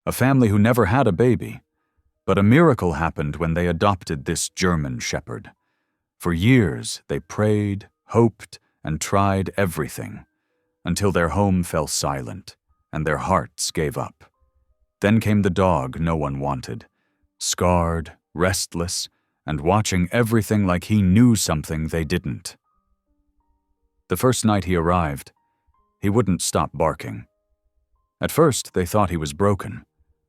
a family who never had a baby. But a miracle happened when they adopted this German shepherd. For years, they prayed, hoped, and tried everything, until their home fell silent, and their hearts gave up. Then came the dog no one wanted, scarred, restless, and watching everything like he knew something they didn't. The first night he arrived, he wouldn't stop barking. At first, they thought he was broken,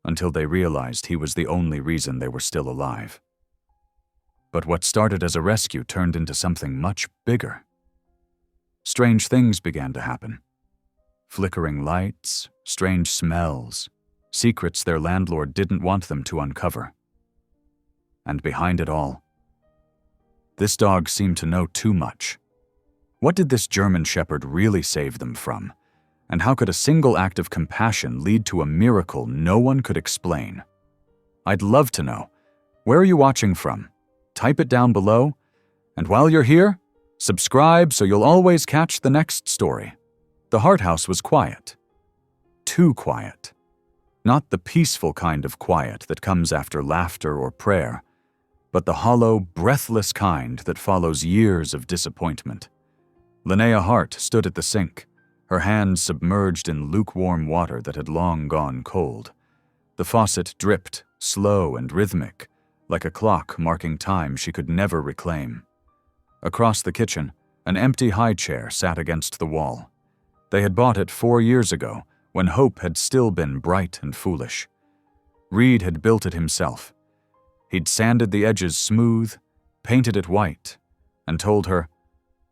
until they realized he was the only reason they were still alive. But what started as a rescue turned into something much bigger. Strange things began to happen. Flickering lights, strange smells, secrets their landlord didn't want them to uncover. And behind it all, this dog seemed to know too much. What did this German shepherd really save them from? And how could a single act of compassion lead to a miracle no one could explain? I'd love to know. Where are you watching from? Type it down below. And while you're here, subscribe so you'll always catch the next story. The Hart House was quiet. Too quiet. Not the peaceful kind of quiet that comes after laughter or prayer, but the hollow, breathless kind that follows years of disappointment. Linnea Hart stood at the sink, her hands submerged in lukewarm water that had long gone cold. The faucet dripped, slow and rhythmic, like a clock marking time she could never reclaim. Across the kitchen, an empty high chair sat against the wall. They had bought it 4 years ago, when hope had still been bright and foolish. Reed had built it himself. He'd sanded the edges smooth, painted it white, and told her,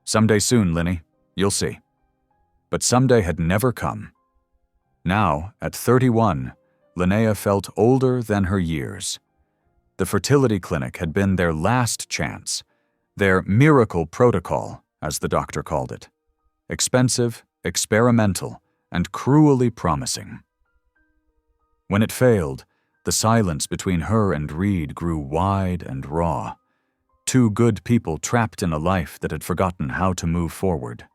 "Someday soon, Linny, you'll see." But someday had never come. Now, at 31, Linnea felt older than her years. The fertility clinic had been their last chance, their miracle protocol, as the doctor called it. Expensive, experimental, and cruelly promising. When it failed, the silence between her and Reed grew wide and raw. Two good people trapped in a life that had forgotten how to move forward.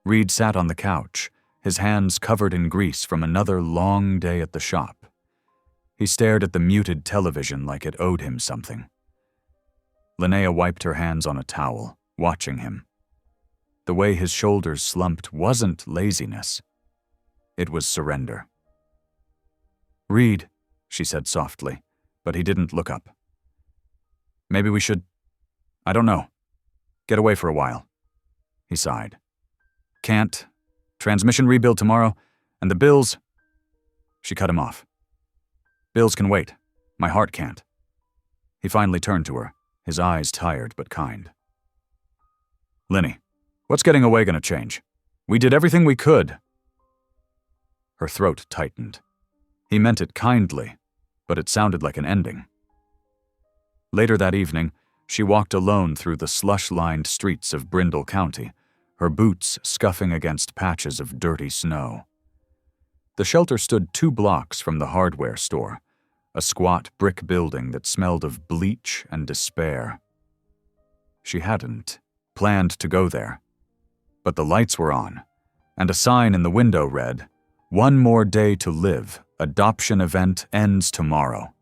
Reed sat on the couch, his hands covered in grease from another long day at the shop. He stared at the muted television like it owed him something. Linnea wiped her hands on a towel, watching him. The way his shoulders slumped wasn't laziness. It was surrender. "Reed," she said softly, but he didn't look up. "Maybe we should, I don't know, get away for a while." He sighed. "Can't. Transmission rebuild tomorrow, and the bills..." She cut him off. "Bills can wait. My heart can't." He finally turned to her, his eyes tired but kind. "Linny, what's getting away gonna change? We did everything we could." Her throat tightened. He meant it kindly, but it sounded like an ending. Later that evening, she walked alone through the slush-lined streets of Brindle County, her boots scuffing against patches of dirty snow. The shelter stood 2 blocks from the hardware store, a squat brick building that smelled of bleach and despair. She hadn't planned to go there, but the lights were on, and a sign in the window read, "One more day to live. Adoption event ends tomorrow."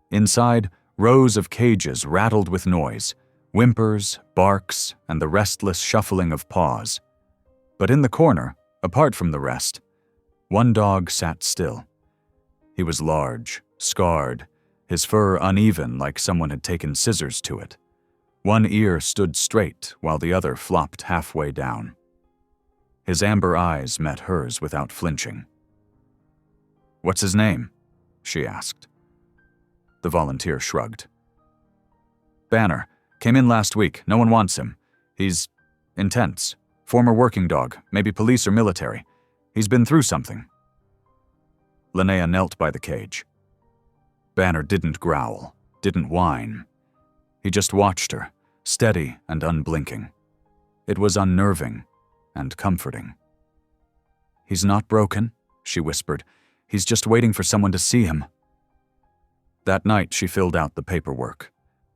Inside, rows of cages rattled with noise, whimpers, barks, and the restless shuffling of paws. But in the corner, apart from the rest, one dog sat still. He was large, scarred, his fur uneven like someone had taken scissors to it. One ear stood straight while the other flopped halfway down. His amber eyes met hers without flinching. "What's his name?" she asked. The volunteer shrugged. "Banner. Came in last week. No one wants him. He's intense. Former working dog, maybe police or military. He's been through something." Linnea knelt by the cage. Banner didn't growl, didn't whine. He just watched her, steady and unblinking. It was unnerving and comforting. "He's not broken," she whispered. "He's just waiting for someone to see him." That night, she filled out the paperwork.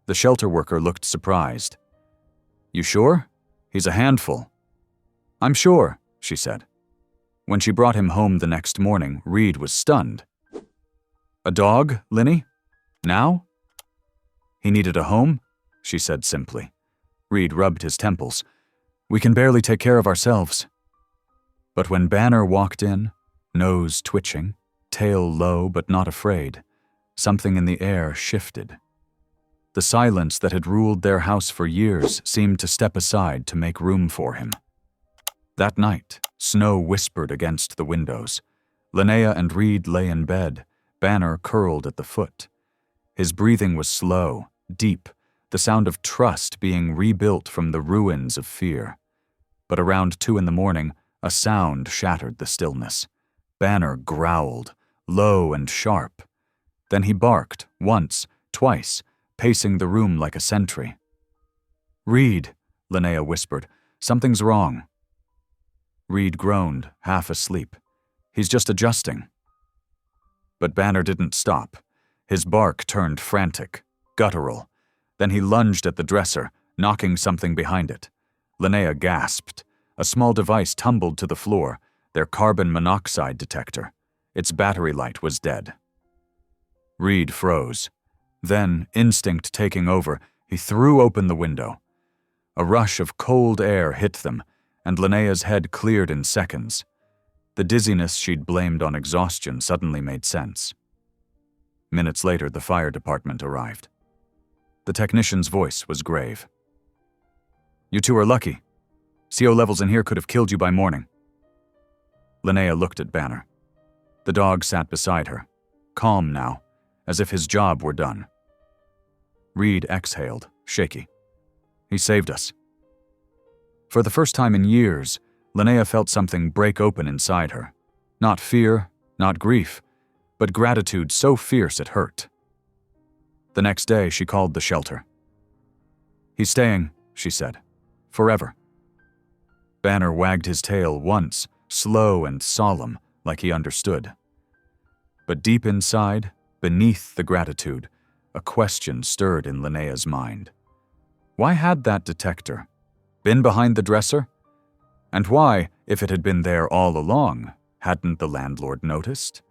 The shelter worker looked surprised. "You sure? He's a handful." "I'm sure," she said. When she brought him home the next morning, Reed was stunned. A dog, Linny? Now? He needed a home, she said simply. Reed rubbed his temples. We can barely take care of ourselves. But when Banner walked in, nose twitching, tail low but not afraid, something in the air shifted. The silence that had ruled their house for years seemed to step aside to make room for him. That night, snow whispered against the windows. Linnea and Reed lay in bed, Banner curled at the foot. His breathing was slow, deep, the sound of trust being rebuilt from the ruins of fear. But around 2 a.m, a sound shattered the stillness. Banner growled, low and sharp. Then he barked, once, twice, pacing the room like a sentry. "Reed," Linnea whispered, "something's wrong." Reed groaned, half asleep. "He's just adjusting." But Banner didn't stop. His bark turned frantic, guttural. Then he lunged at the dresser, knocking something behind it. Linnea gasped. A small device tumbled to the floor, their carbon monoxide detector. Its battery light was dead. Reed froze. Then, instinct taking over, he threw open the window. A rush of cold air hit them, and Linnea's head cleared in seconds. The dizziness she'd blamed on exhaustion suddenly made sense. Minutes later, the fire department arrived. The technician's voice was grave. "You two are lucky. CO levels in here could have killed you by morning." Linnea looked at Banner. The dog sat beside her, calm now, as if his job were done. Reed exhaled, shaky. "He saved us." For the first time in years, Linnea felt something break open inside her. Not fear, not grief, but gratitude so fierce it hurt. The next day, she called the shelter. "He's staying," she said. "Forever." Banner wagged his tail once, slow and solemn, like he understood. But deep inside, beneath the gratitude, a question stirred in Linnea's mind. Why had that detector been behind the dresser? And why, if it had been there all along, hadn't the landlord noticed?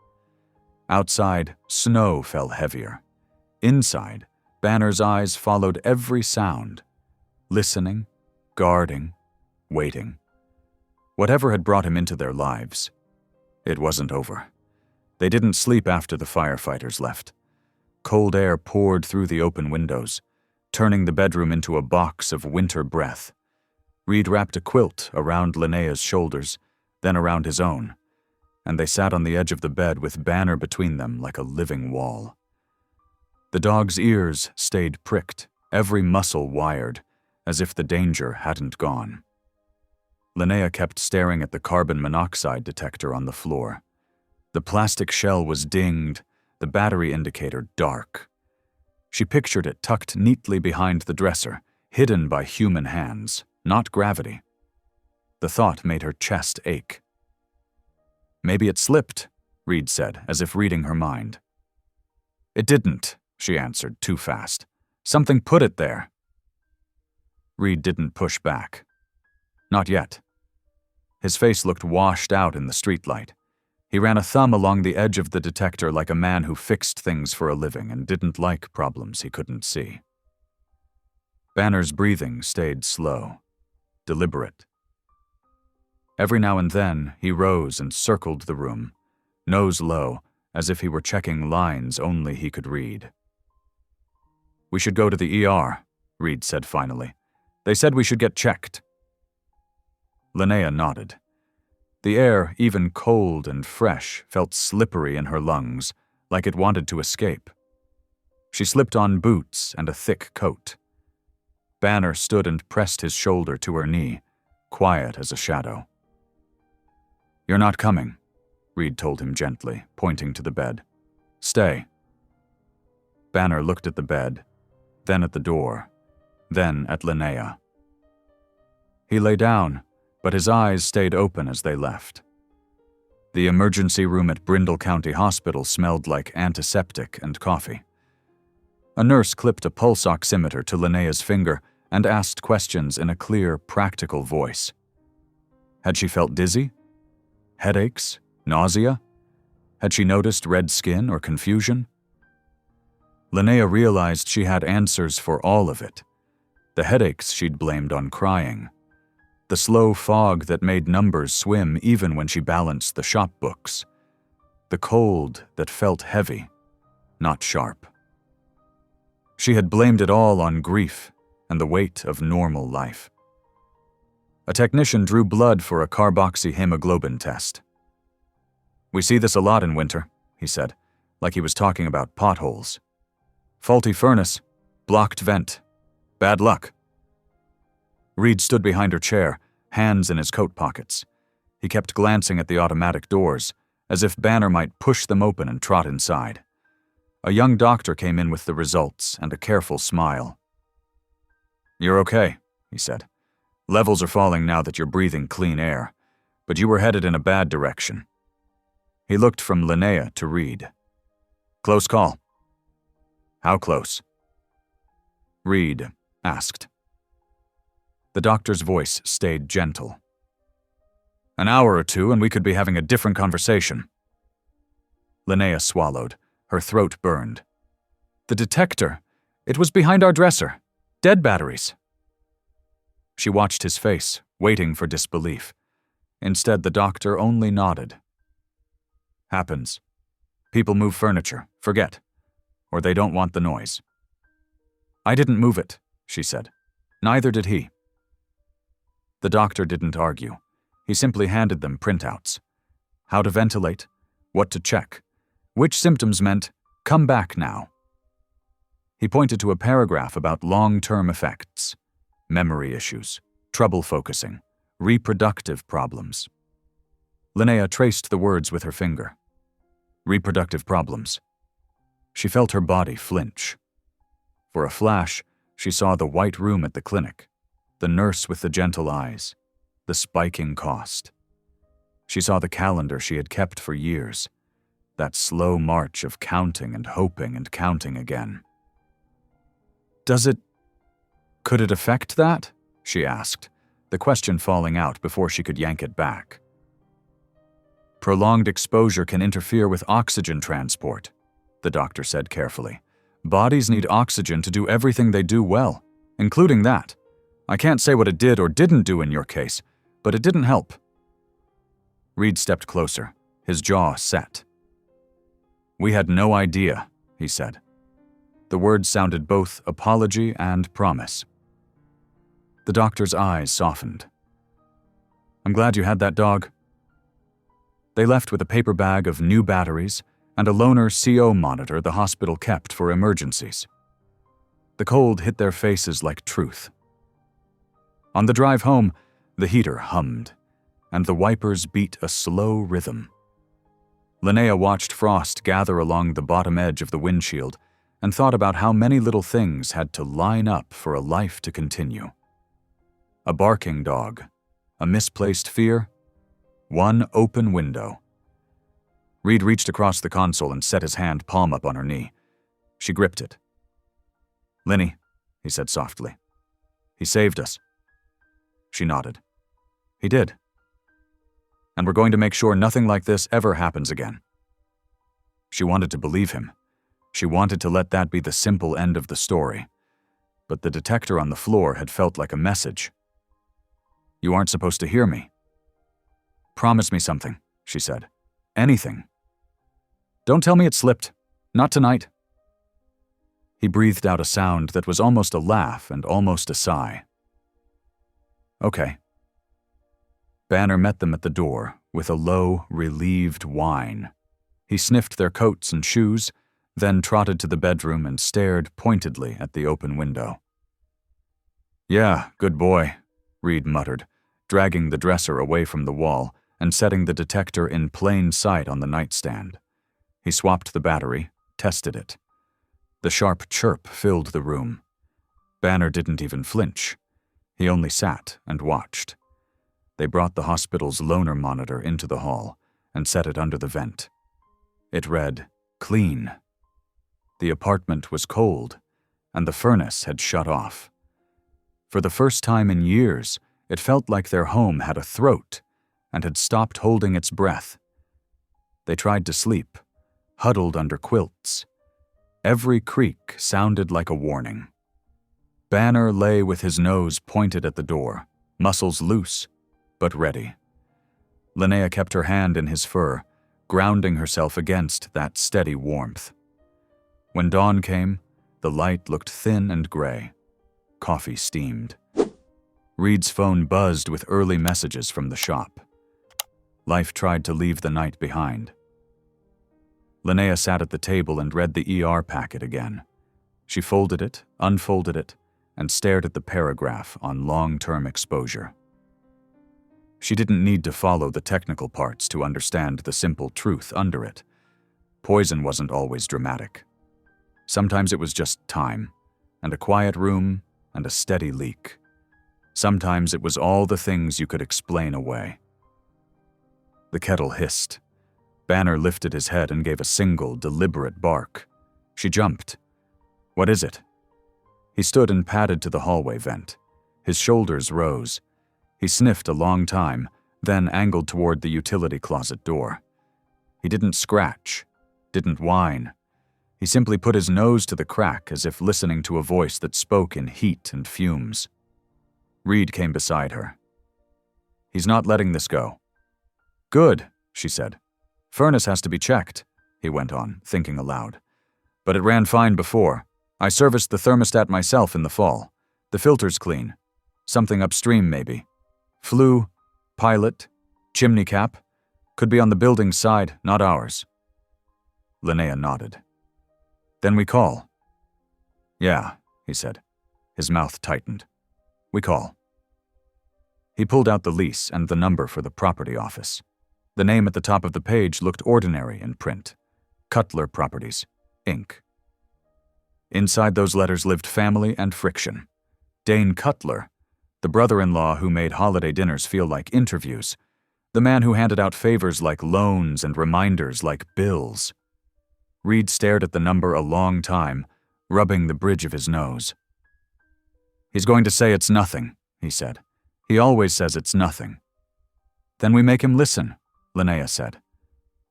Outside, snow fell heavier. Inside, Banner's eyes followed every sound, listening, guarding, waiting. Whatever had brought him into their lives, it wasn't over. They didn't sleep after the firefighters left. Cold air poured through the open windows, turning the bedroom into a box of winter breath. Reed wrapped a quilt around Linnea's shoulders, then around his own, and they sat on the edge of the bed with Banner between them like a living wall. The dog's ears stayed pricked, every muscle wired, as if the danger hadn't gone. Linnea kept staring at the carbon monoxide detector on the floor. The plastic shell was dinged, the battery indicator dark. She pictured it tucked neatly behind the dresser, hidden by human hands, not gravity. The thought made her chest ache. "Maybe it slipped," Reed said, as if reading her mind. "It didn't," she answered, too fast. "Something put it there." Reed didn't push back. Not yet. His face looked washed out in the streetlight. He ran a thumb along the edge of the detector like a man who fixed things for a living and didn't like problems he couldn't see. Banner's breathing stayed slow, deliberate. Every now and then, he rose and circled the room, nose low, as if he were checking lines only he could read. "We should go to the ER," Reed said finally. "They said we should get checked." Linnea nodded. The air, even cold and fresh, felt slippery in her lungs, like it wanted to escape. She slipped on boots and a thick coat. Banner stood and pressed his shoulder to her knee, quiet as a shadow. "You're not coming," Reed told him gently, pointing to the bed. "Stay." Banner looked at the bed, then at the door, then at Linnea. He lay down, but his eyes stayed open as they left. The emergency room at Brindle County Hospital smelled like antiseptic and coffee. A nurse clipped a pulse oximeter to Linnea's finger and asked questions in a clear, practical voice. Had she felt dizzy? Headaches? Nausea? Had she noticed red skin or confusion? Linnea realized she had answers for all of it. The headaches she'd blamed on crying. The slow fog that made numbers swim even when she balanced the shop books. The cold that felt heavy, not sharp. She had blamed it all on grief and the weight of normal life. A technician drew blood for a carboxyhemoglobin test. "We see this a lot in winter," he said, like he was talking about potholes. "Faulty furnace, blocked vent. Bad luck." Reed stood behind her chair, hands in his coat pockets. He kept glancing at the automatic doors, as if Banner might push them open and trot inside. A young doctor came in with the results and a careful smile. "You're okay," he said. "Levels are falling now that you're breathing clean air, but you were headed in a bad direction." He looked from Linnea to Reed. "Close call." "How close?" Reed asked. The doctor's voice stayed gentle. "An hour or two and we could be having a different conversation." Linnea swallowed. Her throat burned. "The detector. It was behind our dresser. Dead batteries." She watched his face, waiting for disbelief. Instead, the doctor only nodded. "Happens. People move furniture, forget. Or they don't want the noise." "I didn't move it," she said. "Neither did he." The doctor didn't argue. He simply handed them printouts. How to ventilate, what to check, which symptoms meant, "Come back now." He pointed to a paragraph about long-term effects, memory issues, trouble focusing, reproductive problems. Linnea traced the words with her finger. Reproductive problems. She felt her body flinch. For a flash, she saw the white room at the clinic, the nurse with the gentle eyes, the spiking cost. She saw the calendar she had kept for years, that slow march of counting and hoping and counting again. Could it affect that?" she asked, the question falling out before she could yank it back. "Prolonged exposure can interfere with oxygen transport," the doctor said carefully. "Bodies need oxygen to do everything they do well, including that. I can't say what it did or didn't do in your case, but it didn't help." Reed stepped closer, his jaw set. "We had no idea," he said. The words sounded both apology and promise. The doctor's eyes softened. "I'm glad you had that dog." They left with a paper bag of new batteries and a loaner CO monitor the hospital kept for emergencies. The cold hit their faces like truth. On the drive home, the heater hummed, and the wipers beat a slow rhythm. Linnea watched frost gather along the bottom edge of the windshield and thought about how many little things had to line up for a life to continue. A barking dog, a misplaced fear, one open window. Reed reached across the console and set his hand palm up on her knee. She gripped it. "Linny," he said softly. "He saved us." She nodded. "He did. And we're going to make sure nothing like this ever happens again." She wanted to believe him. She wanted to let that be the simple end of the story. But the detector on the floor had felt like a message. "You aren't supposed to hear me." "Promise me something," she said. "Anything." "Don't tell me it slipped. Not tonight." He breathed out a sound that was almost a laugh and almost a sigh. "Okay." Banner met them at the door with a low, relieved whine. He sniffed their coats and shoes, then trotted to the bedroom and stared pointedly at the open window. "Yeah, good boy," Reed muttered, dragging the dresser away from the wall and setting the detector in plain sight on the nightstand. He swapped the battery, tested it. The sharp chirp filled the room. Banner didn't even flinch. He only sat and watched. They brought the hospital's loaner monitor into the hall and set it under the vent. It read, "Clean." The apartment was cold, and the furnace had shut off. For the first time in years, it felt like their home had a throat and had stopped holding its breath. They tried to sleep, huddled under quilts. Every creak sounded like a warning. Banner lay with his nose pointed at the door, muscles loose, but ready. Linnea kept her hand in his fur, grounding herself against that steady warmth. When dawn came, the light looked thin and gray. Coffee steamed. Reed's phone buzzed with early messages from the shop. Life tried to leave the night behind. Linnea sat at the table and read the ER packet again. She folded it, unfolded it, and stared at the paragraph on long-term exposure. She didn't need to follow the technical parts to understand the simple truth under it. Poison wasn't always dramatic. Sometimes it was just time, and a quiet room, and a steady leak. Sometimes it was all the things you could explain away. The kettle hissed. Banner lifted his head and gave a single, deliberate bark. She jumped. "What is it?" He stood and padded to the hallway vent. His shoulders rose. He sniffed a long time, then angled toward the utility closet door. He didn't scratch, didn't whine. He simply put his nose to the crack as if listening to a voice that spoke in heat and fumes. Reed came beside her. "He's not letting this go." "Good," she said. "Furnace has to be checked," he went on, thinking aloud. "But it ran fine before. I serviced the thermostat myself in the fall. The filter's clean. Something upstream, maybe. Flue, pilot, chimney cap. Could be on the building's side, not ours." Linnea nodded. "Then we call." "Yeah," he said. His mouth tightened. "We call." He pulled out the lease and the number for the property office. The name at the top of the page looked ordinary in print. Cutler Properties, Inc. Inside those letters lived family and friction. Dane Cutler, the brother-in-law who made holiday dinners feel like interviews, the man who handed out favors like loans and reminders like bills. Reed stared at the number a long time, rubbing the bridge of his nose. "He's going to say it's nothing," he said. "He always says it's nothing." "Then we make him listen," Linnea said.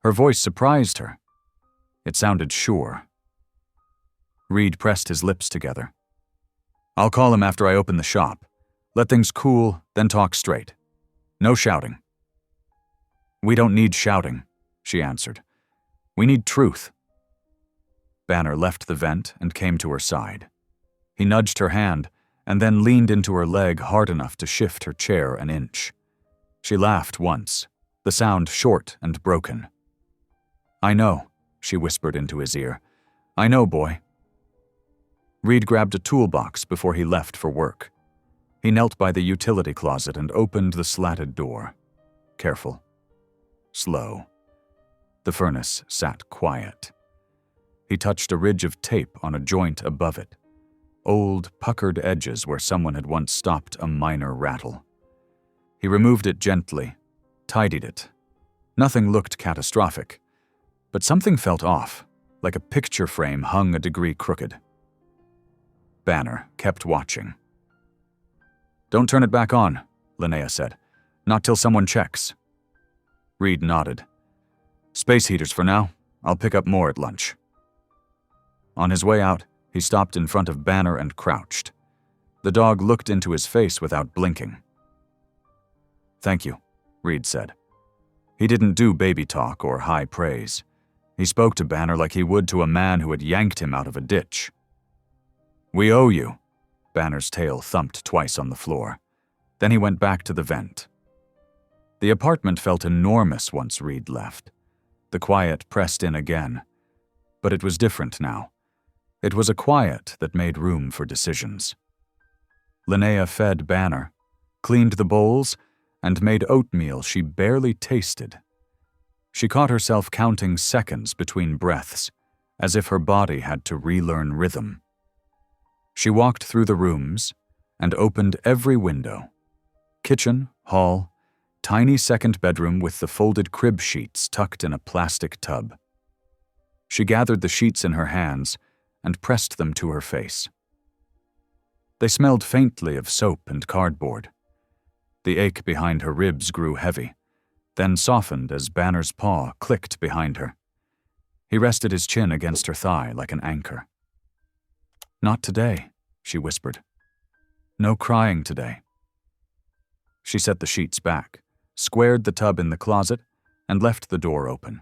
Her voice surprised her. It sounded sure. Reed pressed his lips together. "I'll call him after I open the shop. Let things cool, then talk straight. No shouting." "We don't need shouting," she answered. "We need truth." Banner left the vent and came to her side. He nudged her hand and then leaned into her leg hard enough to shift her chair an inch. She laughed once, the sound short and broken. "I know," she whispered into his ear. "I know, boy." Reed grabbed a toolbox before he left for work. He knelt by the utility closet and opened the slatted door. Careful. Slow. The furnace sat quiet. He touched a ridge of tape on a joint above it. Old, puckered edges where someone had once stopped a minor rattle. He removed it gently, tidied it. Nothing looked catastrophic, but something felt off, like a picture frame hung a degree crooked. Banner kept watching. "Don't turn it back on," Linnea said. "Not till someone checks." Reed nodded. "Space heaters for now. I'll pick up more at lunch." On his way out, he stopped in front of Banner and crouched. The dog looked into his face without blinking. "Thank you," Reed said. He didn't do baby talk or high praise. He spoke to Banner like he would to a man who had yanked him out of a ditch. "We owe you." Banner's tail thumped twice on the floor. Then he went back to the vent. The apartment felt enormous once Reed left. The quiet pressed in again. But it was different now. It was a quiet that made room for decisions. Linnea fed Banner, cleaned the bowls, and made oatmeal she barely tasted. She caught herself counting seconds between breaths, as if her body had to relearn rhythm. She walked through the rooms and opened every window. Kitchen, hall, tiny second bedroom with the folded crib sheets tucked in a plastic tub. She gathered the sheets in her hands and pressed them to her face. They smelled faintly of soap and cardboard. The ache behind her ribs grew heavy. then softened as Banner's paw clicked behind her. He rested his chin against her thigh like an anchor. "Not today," she whispered. "No crying today." She set the sheets back, squared the tub in the closet, and left the door open.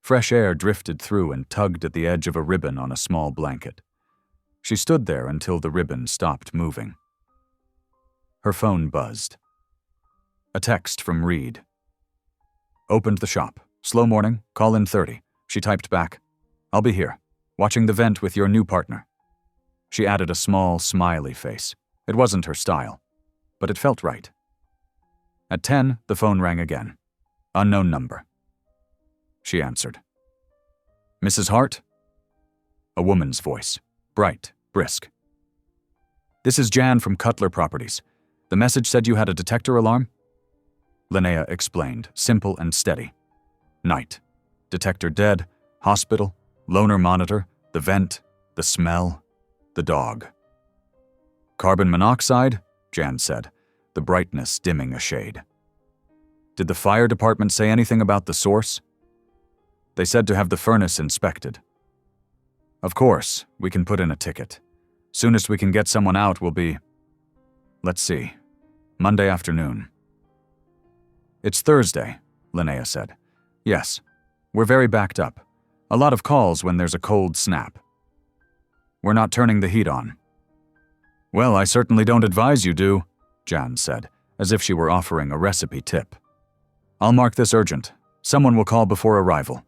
Fresh air drifted through and tugged at the edge of a ribbon on a small blanket. She stood there until the ribbon stopped moving. Her phone buzzed. A text from Reed. "Opened the shop. Slow morning. Call in 30. She typed back, "I'll be here, watching the vent with your new partner." She added a small, smiley face. It wasn't her style, but it felt right. At 10, the phone rang again. Unknown number. She answered. "Mrs. Hart?" A woman's voice, bright, brisk. "This is Jan from Cutler Properties. The message said you had a detector alarm?" Linnea explained, simple and steady. Night. Detector dead, hospital, loner monitor, the vent, the smell, the dog. "Carbon monoxide?" Jan said, the brightness dimming a shade. "Did the fire department say anything about the source?" "They said to have the furnace inspected." "Of course, we can put in a ticket. Soonest we can get someone out will be, let's see, Monday afternoon." "It's Thursday," Linnea said. "Yes. We're very backed up. A lot of calls when there's a cold snap. We're not turning the heat on." "Well, I certainly don't advise you do," Jan said, as if she were offering a recipe tip. "I'll mark this urgent. Someone will call before arrival."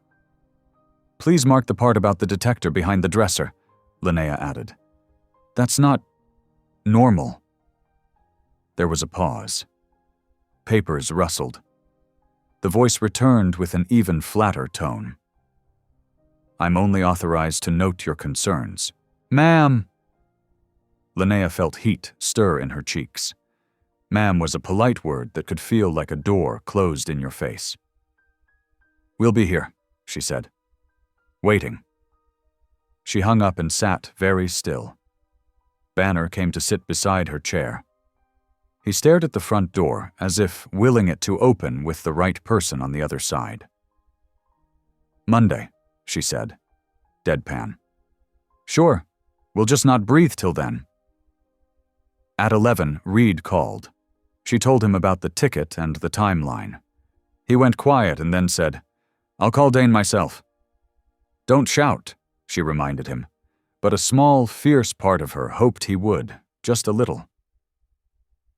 "Please mark the part about the detector behind the dresser," Linnea added. "That's not normal." There was a pause. Papers rustled. The voice returned with an even flatter tone. "I'm only authorized to note your concerns." "Ma'am!" Linnea felt heat stir in her cheeks. Ma'am was a polite word that could feel like a door closed in your face. "We'll be here," she said. "Waiting." She hung up and sat very still. Banner came to sit beside her chair. He stared at the front door as if willing it to open with the right person on the other side. "Monday," she said, deadpan. "Sure. We'll just not breathe till then." At 11, Reed called. She told him about the ticket and the timeline. He went quiet and then said, "I'll call Dane myself." "Don't shout," she reminded him, but a small, fierce part of her hoped he would, just a little.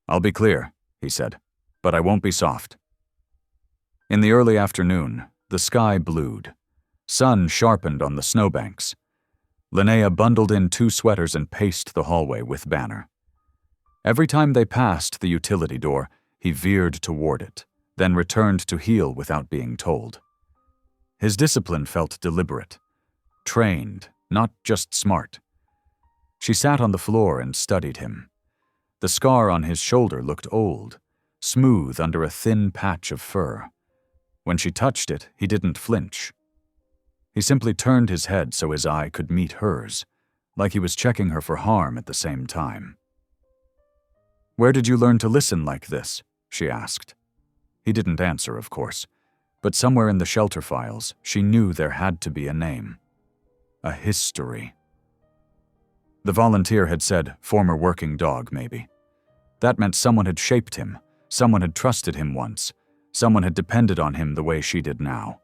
"I'll be clear," he said, "but I won't be soft." In the early afternoon, the sky blued. Sun sharpened on the snowbanks. Linnea bundled in 2 sweaters and paced the hallway with Banner. Every time they passed the utility door, he veered toward it, then returned to heel without being told. His discipline felt deliberate, trained, not just smart. She sat on the floor and studied him. The scar on his shoulder looked old, smooth under a thin patch of fur. When she touched it, he didn't flinch. He simply turned his head so his eye could meet hers, like he was checking her for harm at the same time. "Where did you learn to listen like this?" she asked. He didn't answer, of course, but somewhere in the shelter files, she knew there had to be a name. A history. The volunteer had said former working dog, maybe. That meant someone had shaped him, someone had trusted him once, someone had depended on him the way she did now.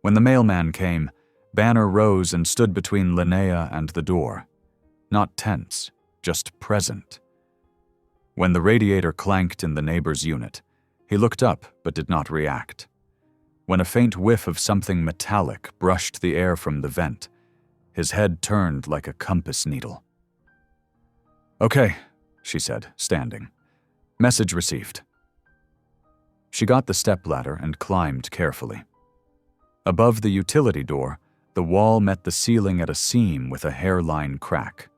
When the mailman came, Banner rose and stood between Linnea and the door. Not tense, just present. When the radiator clanked in the neighbor's unit, he looked up but did not react. When a faint whiff of something metallic brushed the air from the vent, his head turned like a compass needle. "Okay," she said, standing. "Message received." She got the stepladder and climbed carefully. Above the utility door, the wall met the ceiling at a seam with a hairline crack.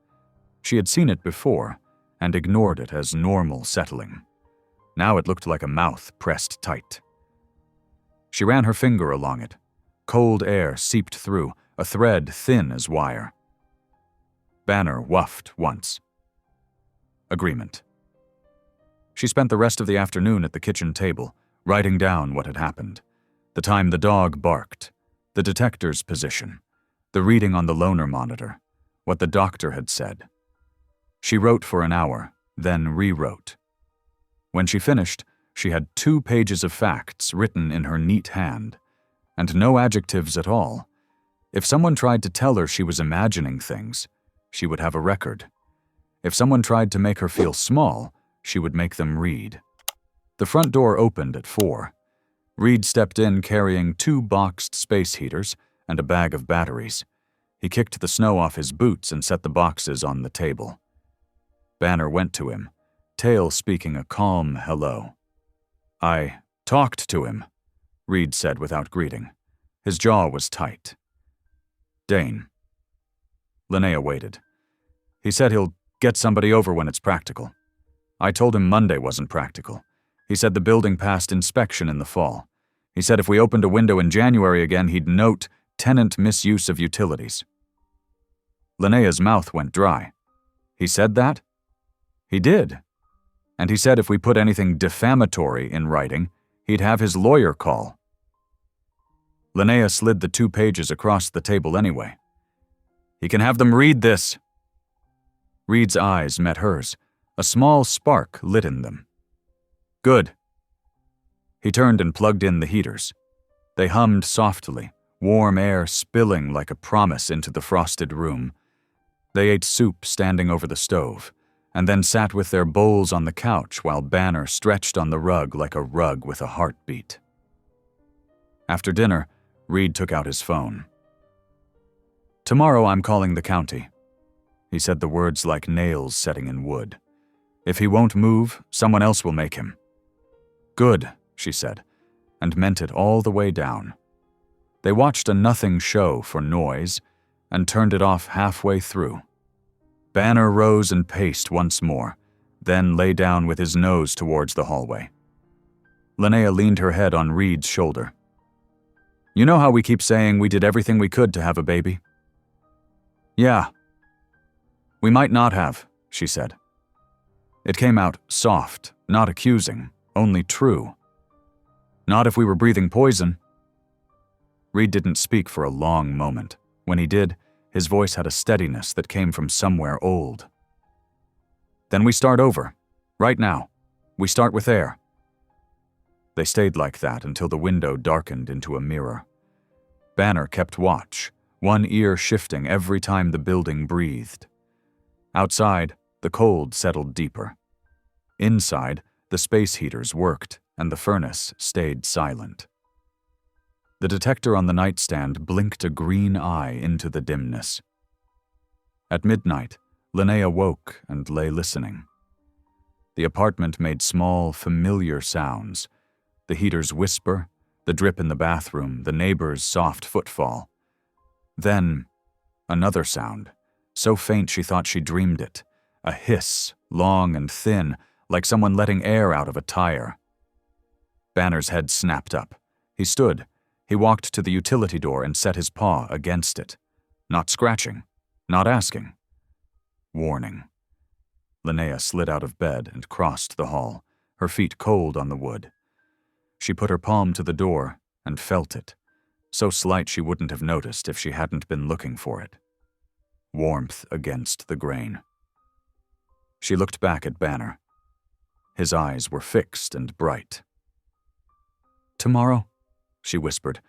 She had seen it before and ignored it as normal settling. Now it looked like a mouth pressed tight. She ran her finger along it. Cold air seeped through, a thread thin as wire. Banner whuffed once. Agreement. She spent the rest of the afternoon at the kitchen table, writing down what had happened, the time the dog barked, the detector's position, the reading on the loner monitor, what the doctor had said. She wrote for an hour, then rewrote. When she finished, she had 2 pages of facts written in her neat hand, and no adjectives at all. If someone tried to tell her she was imagining things, she would have a record. If someone tried to make her feel small, she would make them read. The front door opened at 4. Reed stepped in carrying 2 boxed space heaters and a bag of batteries. He kicked the snow off his boots and set the boxes on the table. Banner went to him, Tail speaking a calm hello. "I talked to him," Reed said without greeting. His jaw was tight. "Dane." Linnea waited. "He said he'll get somebody over when it's practical. I told him Monday wasn't practical. He said the building passed inspection in the fall. He said if we opened a window in January again, he'd note tenant misuse of utilities." Linnea's mouth went dry. "He said that?" "He did. And he said if we put anything defamatory in writing, he'd have his lawyer call." Linnea slid the 2 pages across the table anyway. "He can have them read this." Reed's eyes met hers. A small spark lit in them. "Good." He turned and plugged in the heaters. They hummed softly, warm air spilling like a promise into the frosted room. They ate soup standing over the stove, and then sat with their bowls on the couch while Banner stretched on the rug like a rug with a heartbeat. After dinner, Reed took out his phone. "Tomorrow I'm calling the county." He said the words like nails setting in wood. "If he won't move, someone else will make him." "Good," she said, and meant it all the way down. They watched a nothing show for noise and turned it off halfway through. Banner rose and paced once more, then lay down with his nose towards the hallway. Linnea leaned her head on Reed's shoulder. "You know how we keep saying we did everything we could to have a baby?" "Yeah." "We might not have," she said. It came out soft, not accusing, only true. "Not if we were breathing poison." Reed didn't speak for a long moment. When he did, his voice had a steadiness that came from somewhere old. "Then we start over. Right now. We start with air." They stayed like that until the window darkened into a mirror. Banner kept watch, one ear shifting every time the building breathed. Outside, the cold settled deeper. Inside, the space heaters worked, and the furnace stayed silent. The detector on the nightstand blinked a green eye into the dimness. At midnight, Linnea woke and lay listening. The apartment made small, familiar sounds. The heater's whisper, the drip in the bathroom, the neighbor's soft footfall. Then, another sound, so faint she thought she dreamed it, a hiss, long and thin, like someone letting air out of a tire. Banner's head snapped up. He stood. He walked to the utility door and set his paw against it. Not scratching, not asking. Warning. Linnea slid out of bed and crossed the hall, her feet cold on the wood. She put her palm to the door and felt it, so slight she wouldn't have noticed if she hadn't been looking for it. Warmth against the grain. She looked back at Banner. His eyes were fixed and bright. "Tomorrow?" she whispered,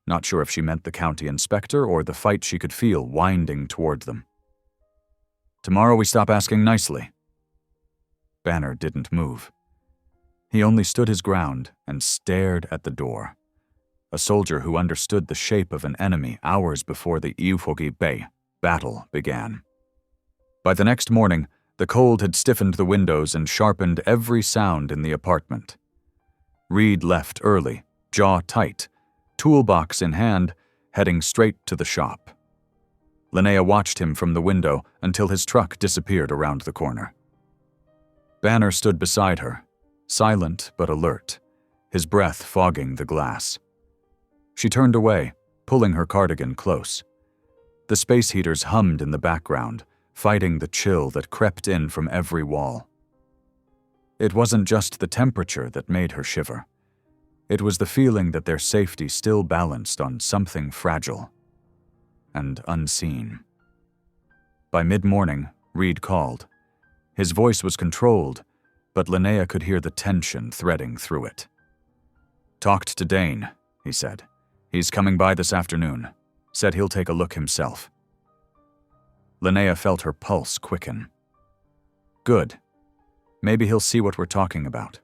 not sure if she meant the county inspector or the fight she could feel winding toward them. "Tomorrow we stop asking nicely." Banner didn't move. He only stood his ground and stared at the door. A soldier who understood the shape of an enemy hours before the Iuhogi Bay battle began. By the next morning, the cold had stiffened the windows and sharpened every sound in the apartment. Reed left early, jaw tight, toolbox in hand, heading straight to the shop. Linnea watched him from the window until his truck disappeared around the corner. Banner stood beside her, silent but alert, his breath fogging the glass. She turned away, pulling her cardigan close. The space heaters hummed in the background, fighting the chill that crept in from every wall. It wasn't just the temperature that made her shiver. It was the feeling that their safety still balanced on something fragile and unseen. By mid-morning, Reed called. His voice was controlled, but Linnea could hear the tension threading through it. "Talked to Dane," he said. "He's coming by this afternoon. Said he'll take a look himself." Linnea felt her pulse quicken. "Good. Maybe he'll see what we're talking about."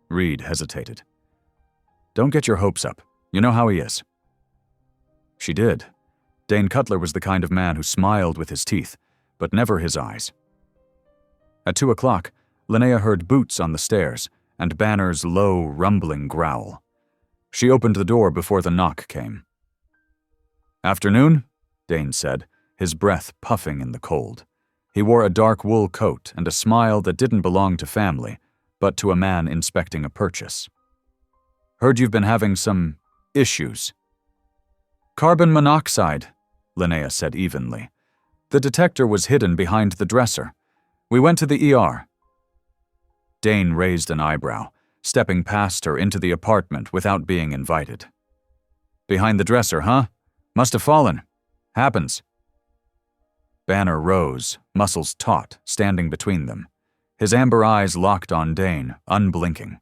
Reed hesitated. "Don't get your hopes up. You know how he is." She did. Dane Cutler was the kind of man who smiled with his teeth, but never his eyes. At 2 o'clock, Linnea heard boots on the stairs and Banner's low, rumbling growl. She opened the door before the knock came. "Afternoon," Dane said, his breath puffing in the cold. He wore a dark wool coat and a smile that didn't belong to family, but to a man inspecting a purchase. "Heard you've been having some issues." "Carbon monoxide," Linnea said evenly. "The detector was hidden behind the dresser. We went to the ER." Dane raised an eyebrow, stepping past her into the apartment without being invited. "Behind the dresser, huh? Must have fallen. Happens." Banner rose, muscles taut, standing between them. His amber eyes locked on Dane, unblinking.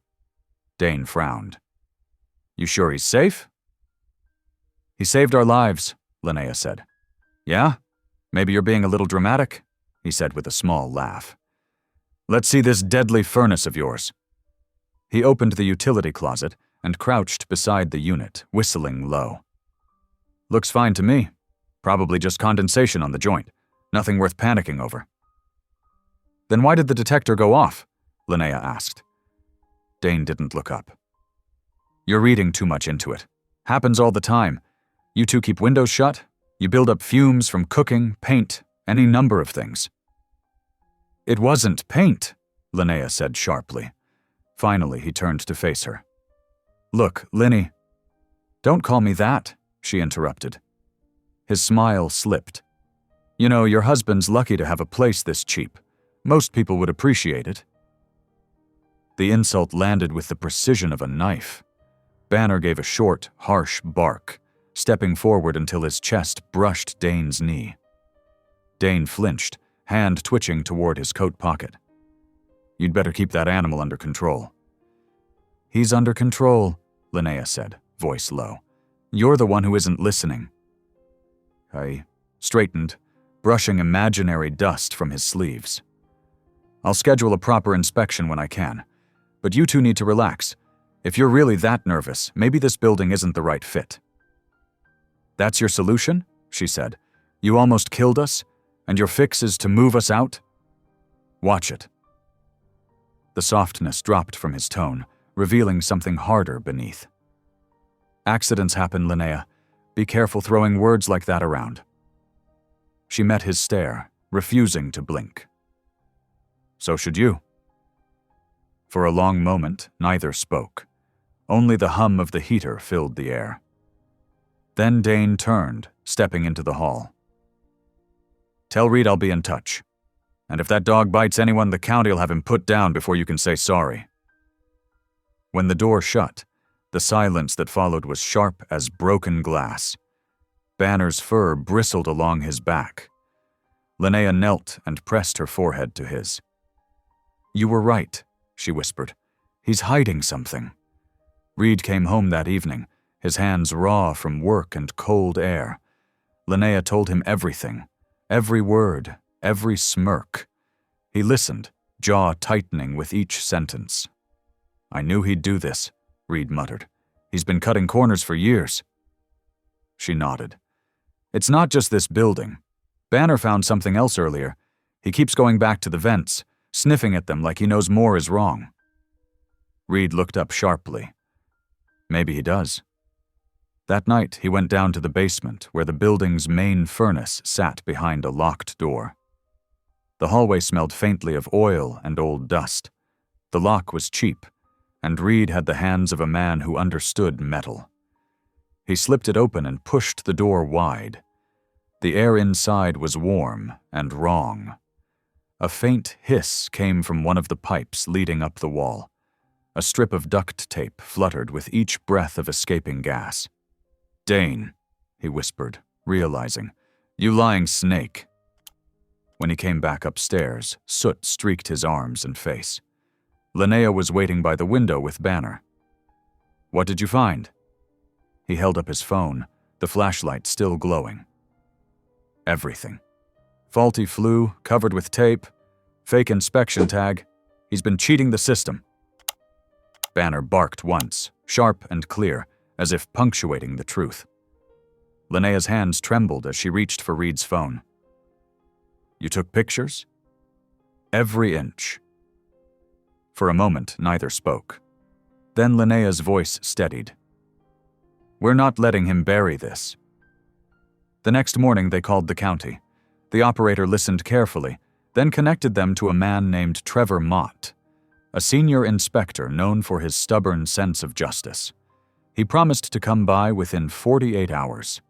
Dane frowned. "You sure he's safe?" "He saved our lives," Linnea said. "Yeah? Maybe you're being a little dramatic," he said with a small laugh. "Let's see this deadly furnace of yours." He opened the utility closet and crouched beside the unit, whistling low. "Looks fine to me. Probably just condensation on the joint. Nothing worth panicking over." "Then why did the detector go off?" Linnea asked. Dane didn't look up. "You're reading too much into it. Happens all the time. You two keep windows shut. You build up fumes from cooking, paint, any number of things." "It wasn't paint," Linnea said sharply. Finally, he turned to face her. "Look, Linny." "Don't call me that," she interrupted. His smile slipped. "You know, your husband's lucky to have a place this cheap. Most people would appreciate it." The insult landed with the precision of a knife. Banner gave a short, harsh bark, stepping forward until his chest brushed Dane's knee. Dane flinched, hand twitching toward his coat pocket. "You'd better keep that animal under control." "He's under control," Linnea said, voice low. "You're the one who isn't listening." He straightened, brushing imaginary dust from his sleeves. "I'll schedule a proper inspection when I can, but you two need to relax. If you're really that nervous, maybe this building isn't the right fit." "That's your solution?" she said. "You almost killed us, and your fix is to move us out?" "Watch it." The softness dropped from his tone, revealing something harder beneath. "Accidents happen, Linnea. Be careful throwing words like that around." She met his stare, refusing to blink. "So should you." For a long moment, neither spoke. Only the hum of the heater filled the air. Then Dane turned, stepping into the hall. "Tell Reed I'll be in touch. And if that dog bites anyone, the county'll have him put down before you can say sorry." When the door shut, the silence that followed was sharp as broken glass. Banner's fur bristled along his back. Linnea knelt and pressed her forehead to his. "You were right," she whispered. "He's hiding something." Reed came home that evening, his hands raw from work and cold air. Linnea told him everything, every word, every smirk. He listened, jaw tightening with each sentence. "I knew he'd do this," Reed muttered. "He's been cutting corners for years." She nodded. "It's not just this building. Banner found something else earlier. He keeps going back to the vents, sniffing at them like he knows more is wrong." Reed looked up sharply. Maybe he does. That night, he went down to the basement where the building's main furnace sat behind a locked door. The hallway smelled faintly of oil and old dust. The lock was cheap, and Reed had the hands of a man who understood metal. He slipped it open and pushed the door wide. The air inside was warm and wrong. A faint hiss came from one of the pipes leading up the wall. A strip of duct tape fluttered with each breath of escaping gas. "Dane," he whispered, realizing, "You lying snake." When he came back upstairs, soot streaked his arms and face. Linnea was waiting by the window with Banner. "What did you find?" He held up his phone, the flashlight still glowing. "Everything. Faulty flue, covered with tape, fake inspection tag. He's been cheating the system." Banner barked once, sharp and clear, as if punctuating the truth. Linnea's hands trembled as she reached for Reed's phone. "You took pictures?" "Every inch." For a moment, neither spoke. Then Linnea's voice steadied. "We're not letting him bury this." The next morning, they called the county. The operator listened carefully, then connected them to a man named Trevor Mott, a senior inspector known for his stubborn sense of justice. He promised to come by within 48 hours.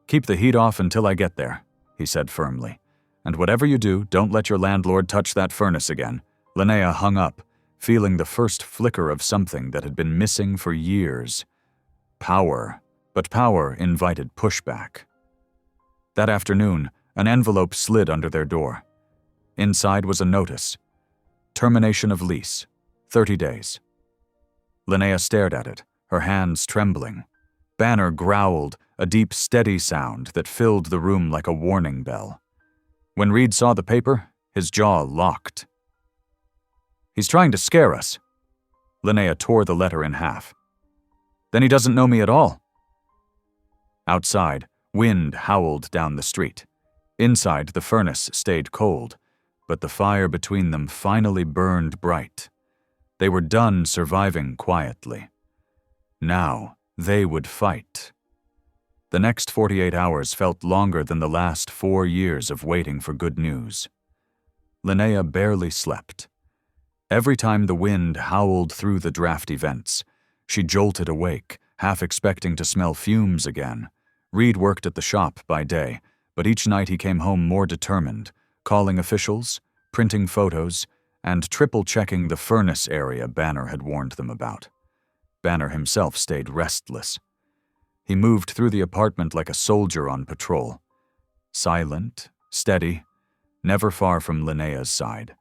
"Keep the heat off until I get there," he said firmly. "And whatever you do, don't let your landlord touch that furnace again." Linnea hung up, feeling the first flicker of something that had been missing for years. Power. But power invited pushback. That afternoon, an envelope slid under their door. Inside was a notice. Termination of lease. 30 days. Linnea stared at it, her hands trembling. Banner growled, a deep, steady sound that filled the room like a warning bell. When Reed saw the paper, his jaw locked. "He's trying to scare us." Linnea tore the letter in half. "Then he doesn't know me at all." Outside, wind howled down the street. Inside, the furnace stayed cold, but the fire between them finally burned bright. They were done surviving quietly. Now, they would fight. The next 48 hours felt longer than the last 4 years of waiting for good news. Linnea barely slept. Every time the wind howled through the drafty vents, she jolted awake, half expecting to smell fumes again. Reed worked at the shop by day, but each night he came home more determined, calling officials, printing photos, and triple-checking the furnace area Banner had warned them about. Banner himself stayed restless. He moved through the apartment like a soldier on patrol. Silent, steady, never far from Linnea's side.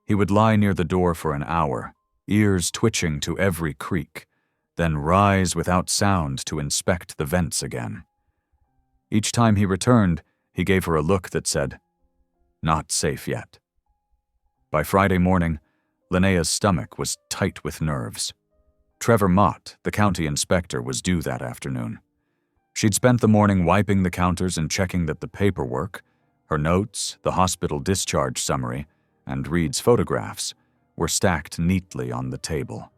He would lie near the door for an hour, ears twitching to every creak, then rise without sound to inspect the vents again. Each time he returned, he gave her a look that said, "Not safe yet." By Friday morning, Linnea's stomach was tight with nerves. Trevor Mott, the county inspector, was due that afternoon. She'd spent the morning wiping the counters and checking that the paperwork, her notes, the hospital discharge summary, and Reed's photographs were stacked neatly on the table.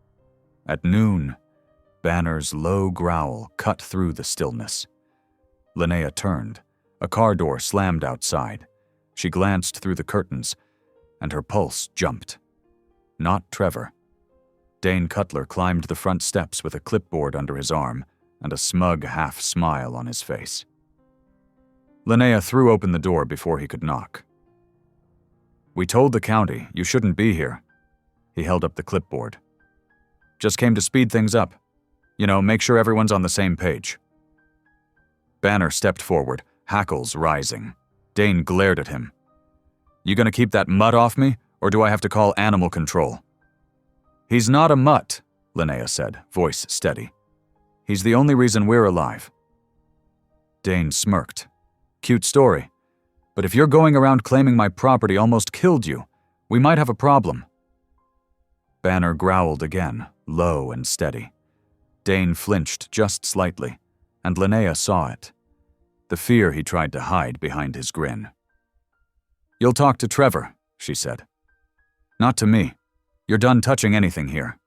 At noon, Banner's low growl cut through the stillness. Linnea turned. A car door slammed outside. She glanced through the curtains, and her pulse jumped. Not Trevor. Dane Cutler climbed the front steps with a clipboard under his arm and a smug half-smile on his face. Linnea threw open the door before he could knock. "We told the county you shouldn't be here." He held up the clipboard. "Just came to speed things up. Make sure everyone's on the same page." Banner stepped forward, hackles rising. Dane glared at him. "You gonna keep that mutt off me, or do I have to call animal control?" "He's not a mutt," Linnea said, voice steady. "He's the only reason we're alive." Dane smirked. "Cute story. But if you're going around claiming my property almost killed you, we might have a problem." Banner growled again, low and steady. Dane flinched just slightly, and Linnea saw it. The fear he tried to hide behind his grin. "You'll talk to Trevor," she said. "Not to me. You're done touching anything here."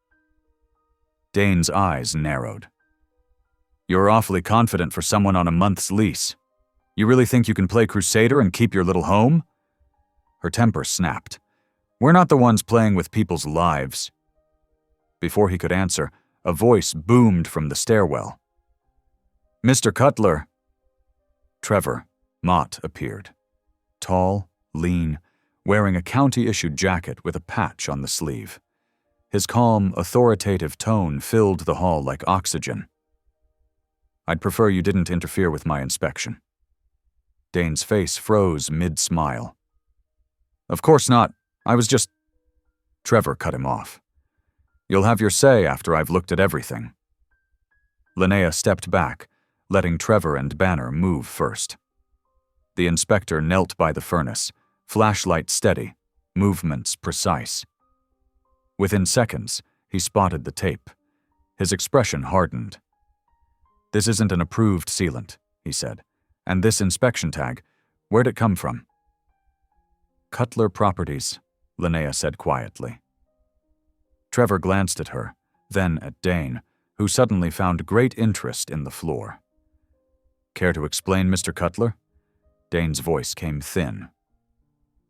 Dane's eyes narrowed. "You're awfully confident for someone on a month's lease. You really think you can play Crusader and keep your little home?" Her temper snapped. "We're not the ones playing with people's lives." Before he could answer, a voice boomed from the stairwell. "Mr. Cutler." Trevor Mott appeared. Tall, lean, wearing a county-issued jacket with a patch on the sleeve. His calm, authoritative tone filled the hall like oxygen. "I'd prefer you didn't interfere with my inspection." Dane's face froze mid-smile. "Of course not. I was just—" Trevor cut him off. "You'll have your say after I've looked at everything." Linnea stepped back, letting Trevor and Banner move first. The inspector knelt by the furnace, flashlight steady, movements precise. Within seconds, he spotted the tape. His expression hardened. "This isn't an approved sealant," he said. "And this inspection tag, where'd it come from?" "Cutler Properties," Linnea said quietly. Trevor glanced at her, then at Dane, who suddenly found great interest in the floor. "Care to explain, Mr. Cutler?" Dane's voice came thin.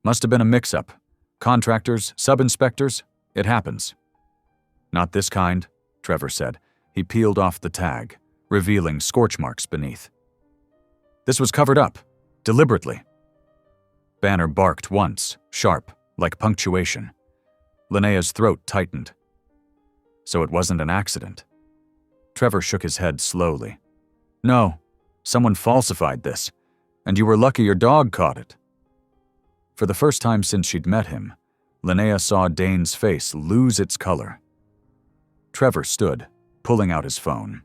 "Must have been a mix-up. Contractors, sub-inspectors, it happens." "Not this kind," Trevor said. He peeled off the tag, revealing scorch marks beneath. "This was covered up, deliberately." Banner barked once, sharp, like punctuation. Linnea's throat tightened. "So it wasn't an accident?" Trevor shook his head slowly. "No, someone falsified this, and you were lucky your dog caught it." For the first time since she'd met him, Linnea saw Dane's face lose its color. Trevor stood, pulling out his phone.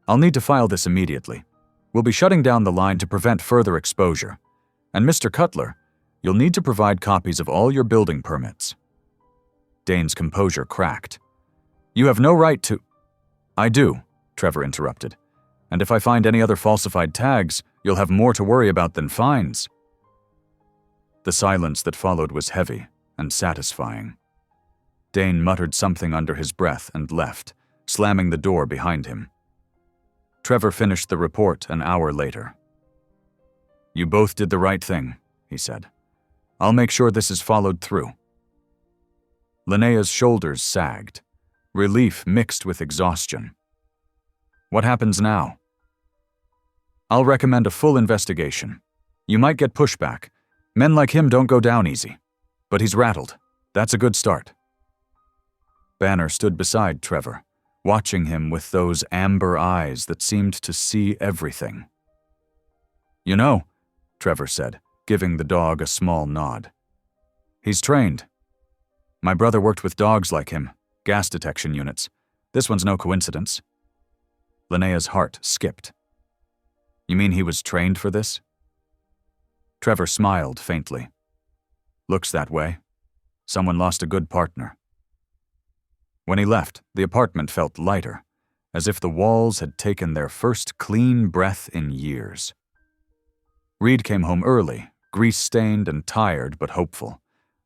"I'll need to file this immediately. We'll be shutting down the line to prevent further exposure. And Mr. Cutler, you'll need to provide copies of all your building permits." Dane's composure cracked. "You have no right to—" "I do," Trevor interrupted. "And if I find any other falsified tags, you'll have more to worry about than fines." The silence that followed was heavy and satisfying. Dane muttered something under his breath and left, slamming the door behind him. Trevor finished the report an hour later. "You both did the right thing," he said. "I'll make sure this is followed through." Linnea's shoulders sagged, relief mixed with exhaustion. "What happens now?" "I'll recommend a full investigation. You might get pushback. Men like him don't go down easy. But he's rattled. That's a good start." Banner stood beside Trevor, watching him with those amber eyes that seemed to see everything. "You know," Trevor said, giving the dog a small nod. "He's trained. My brother worked with dogs like him, gas detection units. This one's no coincidence." Linnea's heart skipped. "You mean he was trained for this?" Trevor smiled faintly. "Looks that way. Someone lost a good partner." When he left, the apartment felt lighter, as if the walls had taken their first clean breath in years. Reed came home early, grease-stained and tired but hopeful.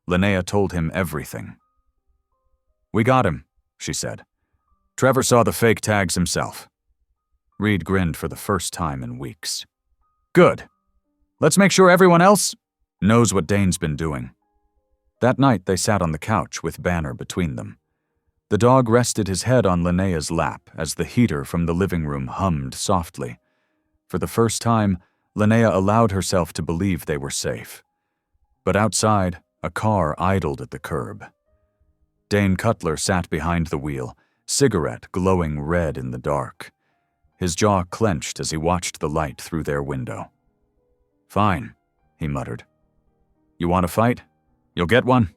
Linnea told him everything. "We got him," she said. "Trevor saw the fake tags himself." Reed grinned for the first time in weeks. "Good. Let's make sure everyone else knows what Dane's been doing." That night they sat on the couch with Banner between them. The dog rested his head on Linnea's lap as the heater from the living room hummed softly. For the first time, Linnea allowed herself to believe they were safe. But outside, a car idled at the curb. Dane Cutler sat behind the wheel, cigarette glowing red in the dark. His jaw clenched as he watched the light through their window. "Fine," he muttered. "You want a fight? You'll get one."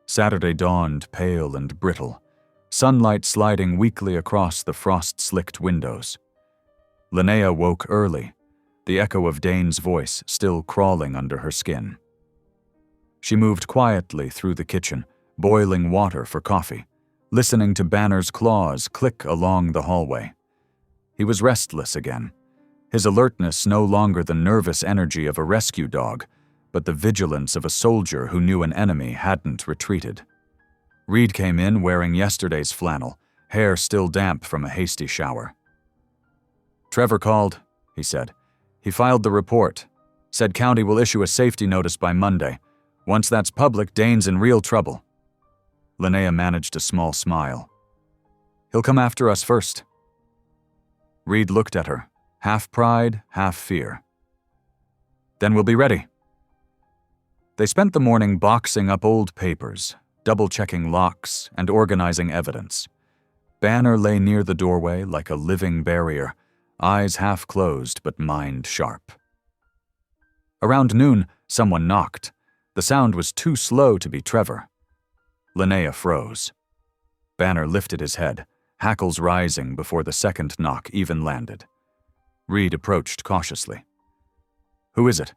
Saturday dawned pale and brittle, sunlight sliding weakly across the frost-slicked windows. Linnea woke early, the echo of Dane's voice still crawling under her skin. She moved quietly through the kitchen, boiling water for coffee, listening to Banner's claws click along the hallway. He was restless again, his alertness no longer the nervous energy of a rescue dog, but the vigilance of a soldier who knew an enemy hadn't retreated. Reed came in wearing yesterday's flannel, hair still damp from a hasty shower. "Trevor called," he said. "He filed the report. Said county will issue a safety notice by Monday. Once that's public, Dane's in real trouble." Linnea managed a small smile. "He'll come after us first." Reed looked at her, half pride, half fear. "Then we'll be ready." They spent the morning boxing up old papers, double-checking locks and organizing evidence. Banner lay near the doorway like a living barrier, eyes half closed but mind sharp. Around noon, someone knocked. The sound was too slow to be Trevor. Linnea froze. Banner lifted his head, hackles rising before the second knock even landed. Reed approached cautiously. "Who is it?"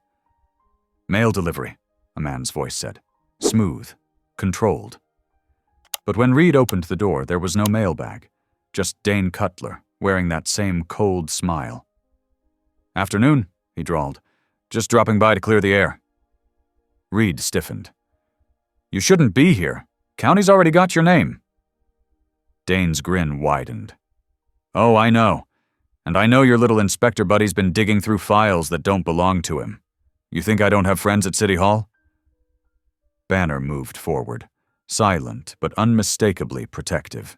"Mail delivery," a man's voice said. Smooth, controlled. But when Reed opened the door, there was no mailbag, just Dane Cutler, wearing that same cold smile. "Afternoon," he drawled. "Just dropping by to clear the air." Reed stiffened. "You shouldn't be here. County's already got your name." Dane's grin widened. "Oh, I know. And I know your little inspector buddy's been digging through files that don't belong to him. You think I don't have friends at City Hall?" Banner moved forward, silent but unmistakably protective.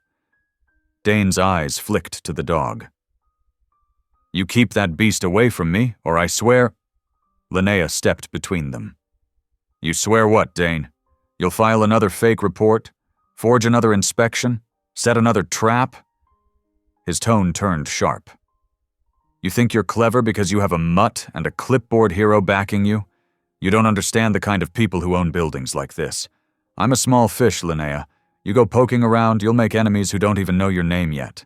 Dane's eyes flicked to the dog. "You keep that beast away from me, or I swear—" Linnea stepped between them. "You swear what, Dane? You'll file another fake report? Forge another inspection? Set another trap?" His tone turned sharp. "You think you're clever because you have a mutt and a clipboard hero backing you? You don't understand the kind of people who own buildings like this. I'm a small fish, Linnea. You go poking around, you'll make enemies who don't even know your name yet."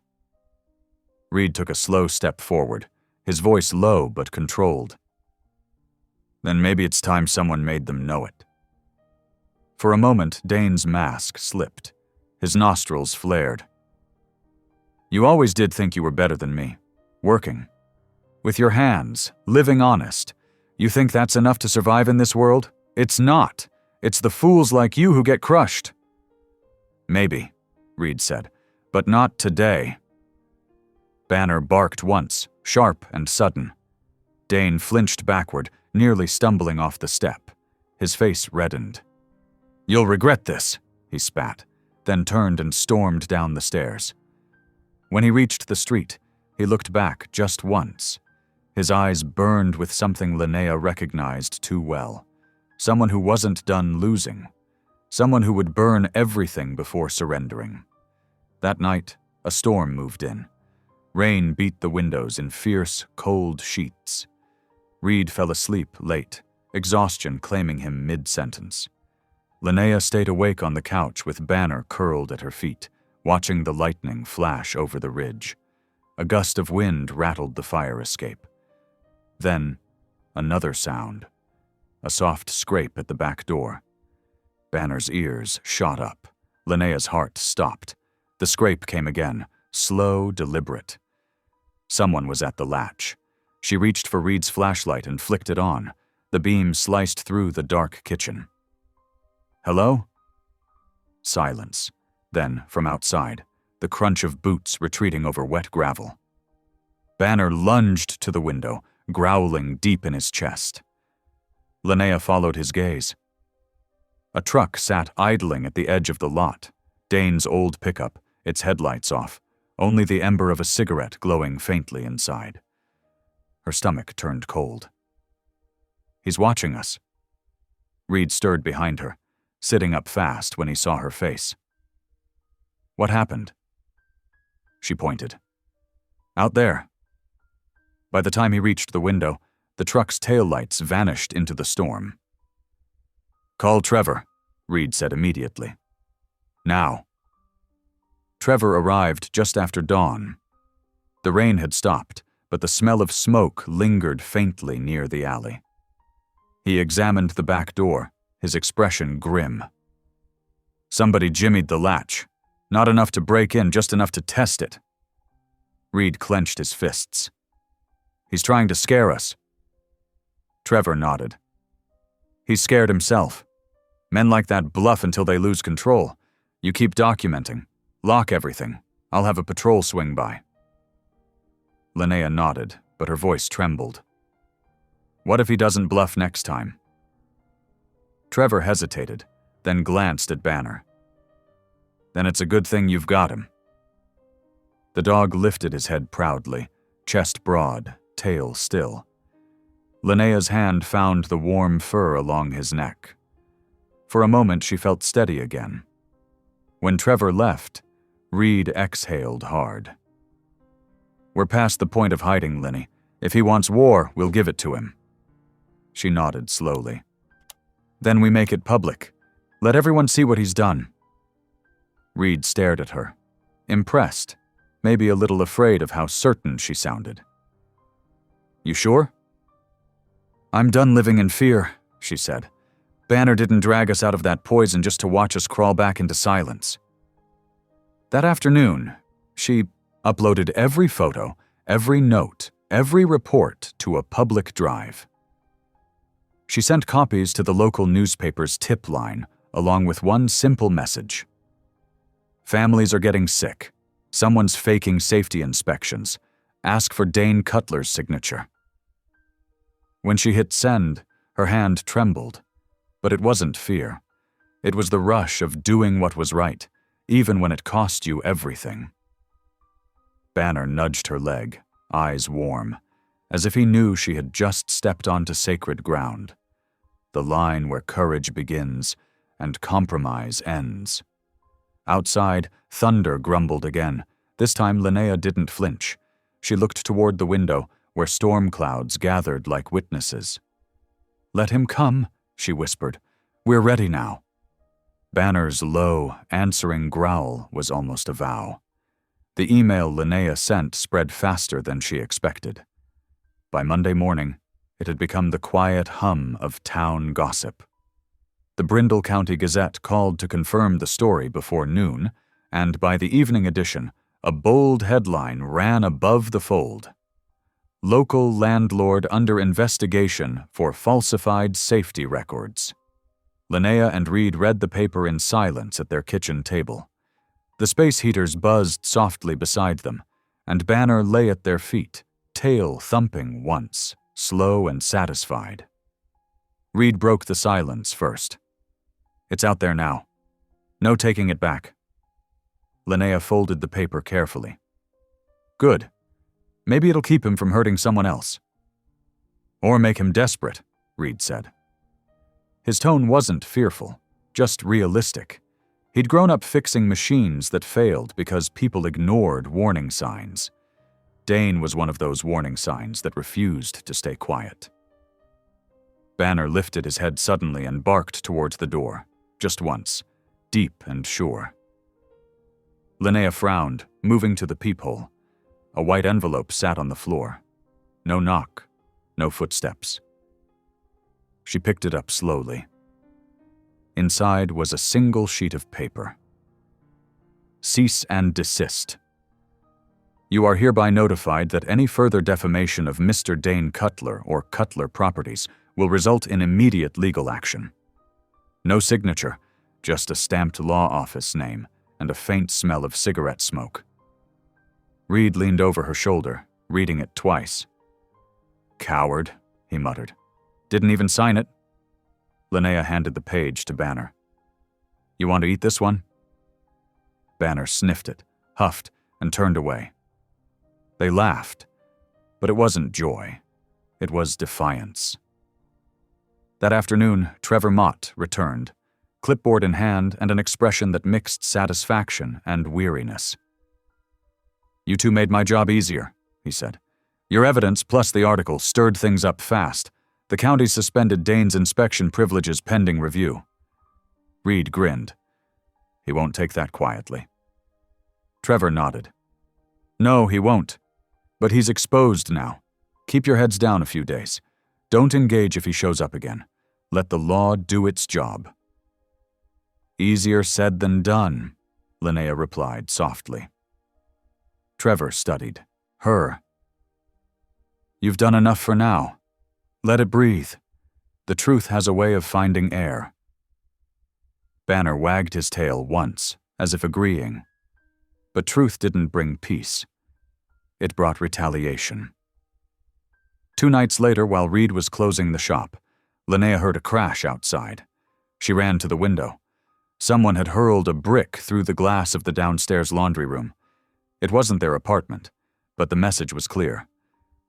Reed took a slow step forward, his voice low but controlled. "Then maybe it's time someone made them know it." For a moment, Dane's mask slipped. His nostrils flared. "You always did think you were better than me. Working. With your hands, living honest. You think that's enough to survive in this world? It's not. It's the fools like you who get crushed." "Maybe," Reed said, "but not today." Banner barked once, sharp and sudden. Dane flinched backward, nearly stumbling off the step. His face reddened. "You'll regret this," he spat, then turned and stormed down the stairs. When he reached the street, he looked back just once. His eyes burned with something Linnea recognized too well. Someone who wasn't done losing. Someone who would burn everything before surrendering. That night, a storm moved in. Rain beat the windows in fierce, cold sheets. Reed fell asleep late, exhaustion claiming him mid-sentence. Linnea stayed awake on the couch with Banner curled at her feet, watching the lightning flash over the ridge. A gust of wind rattled the fire escape. Then, another sound. A soft scrape at the back door. Banner's ears shot up. Linnea's heart stopped. The scrape came again, slow, deliberate. Someone was at the latch. She reached for Reed's flashlight and flicked it on. The beam sliced through the dark kitchen. "Hello?" Silence. Then, from outside, the crunch of boots retreating over wet gravel. Banner lunged to the window, growling deep in his chest. Linnea followed his gaze. A truck sat idling at the edge of the lot, Dane's old pickup, its headlights off, only the ember of a cigarette glowing faintly inside. Her stomach turned cold. "He's watching us." Reed stirred behind her, sitting up fast when he saw her face. "What happened?" She pointed. "Out there." By the time he reached the window, the truck's taillights vanished into the storm. "Call Trevor," Reed said immediately. "Now." Trevor arrived just after dawn. The rain had stopped, but the smell of smoke lingered faintly near the alley. He examined the back door, his expression grim. "Somebody jimmied the latch. Not enough to break in, just enough to test it." Reed clenched his fists. "He's trying to scare us." Trevor nodded. "He's scared himself. Men like that bluff until they lose control. You keep documenting. Lock everything. I'll have a patrol swing by." Linnea nodded, but her voice trembled. "What if he doesn't bluff next time?" Trevor hesitated, then glanced at Banner. "Then it's a good thing you've got him." The dog lifted his head proudly, chest broad, tail still. Linnea's hand found the warm fur along his neck. For a moment she felt steady again, When Trevor left, Reed exhaled hard. "We're past the point of hiding, Linny. If he wants war, we'll give it to him." She nodded slowly. "Then we make it public. Let everyone see what he's done." Reed stared at her, impressed, maybe a little afraid of how certain she sounded. "You sure?" "I'm done living in fear," she said. "Banner didn't drag us out of that poison just to watch us crawl back into silence." That afternoon, she uploaded every photo, every note, every report to a public drive. She sent copies to the local newspaper's tip line, along with one simple message. "Families are getting sick. Someone's faking safety inspections. Ask for Dane Cutler's signature." When she hit send, her hand trembled. But it wasn't fear. It was the rush of doing what was right, even when it cost you everything. Banner nudged her leg, eyes warm, as if he knew she had just stepped onto sacred ground. The line where courage begins and compromise ends. Outside, thunder grumbled again. This time Linnea didn't flinch. She looked toward the window, where storm clouds gathered like witnesses. "Let him come," she whispered. "We're ready now." Banner's low, answering growl was almost a vow. The email Linnea sent spread faster than she expected. By Monday morning, it had become the quiet hum of town gossip. The Brindle County Gazette called to confirm the story before noon, and by the evening edition, a bold headline ran above the fold. "Local landlord under investigation for falsified safety records." Linnea and Reed read the paper in silence at their kitchen table. The space heaters buzzed softly beside them, and Banner lay at their feet, tail thumping once, slow and satisfied. Reed broke the silence first. "It's out there now. No taking it back." Linnea folded the paper carefully. "Good. Maybe it'll keep him from hurting someone else." "Or make him desperate," Reed said. His tone wasn't fearful, just realistic. He'd grown up fixing machines that failed because people ignored warning signs. Dane was one of those warning signs that refused to stay quiet. Banner lifted his head suddenly and barked towards the door, just once, deep and sure. Linnea frowned, moving to the peephole. A white envelope sat on the floor. No knock, no footsteps. She picked it up slowly. Inside was a single sheet of paper. "Cease and desist. You are hereby notified that any further defamation of Mr. Dane Cutler or Cutler Properties will result in immediate legal action." No signature, just a stamped law office name and a faint smell of cigarette smoke. Reed leaned over her shoulder, reading it twice. "Coward," he muttered. "Didn't even sign it." Linnea handed the page to Banner. "You want to eat this one?" Banner sniffed it, huffed, and turned away. They laughed, but it wasn't joy. It was defiance. That afternoon, Trevor Mott returned, clipboard in hand and an expression that mixed satisfaction and weariness. "You two made my job easier," he said. "Your evidence plus the article stirred things up fast. The county suspended Dane's inspection privileges pending review." Reed grinned. "He won't take that quietly." Trevor nodded. "No, he won't. But he's exposed now. Keep your heads down a few days. Don't engage if he shows up again. Let the law do its job." "Easier said than done," Linnea replied softly. Trevor studied her. "You've done enough for now. Let it breathe. The truth has a way of finding air." Banner wagged his tail once, as if agreeing. But truth didn't bring peace. It brought retaliation. 2 nights later, while Reed was closing the shop, Linnea heard a crash outside. She ran to the window. Someone had hurled a brick through the glass of the downstairs laundry room. It wasn't their apartment, but the message was clear.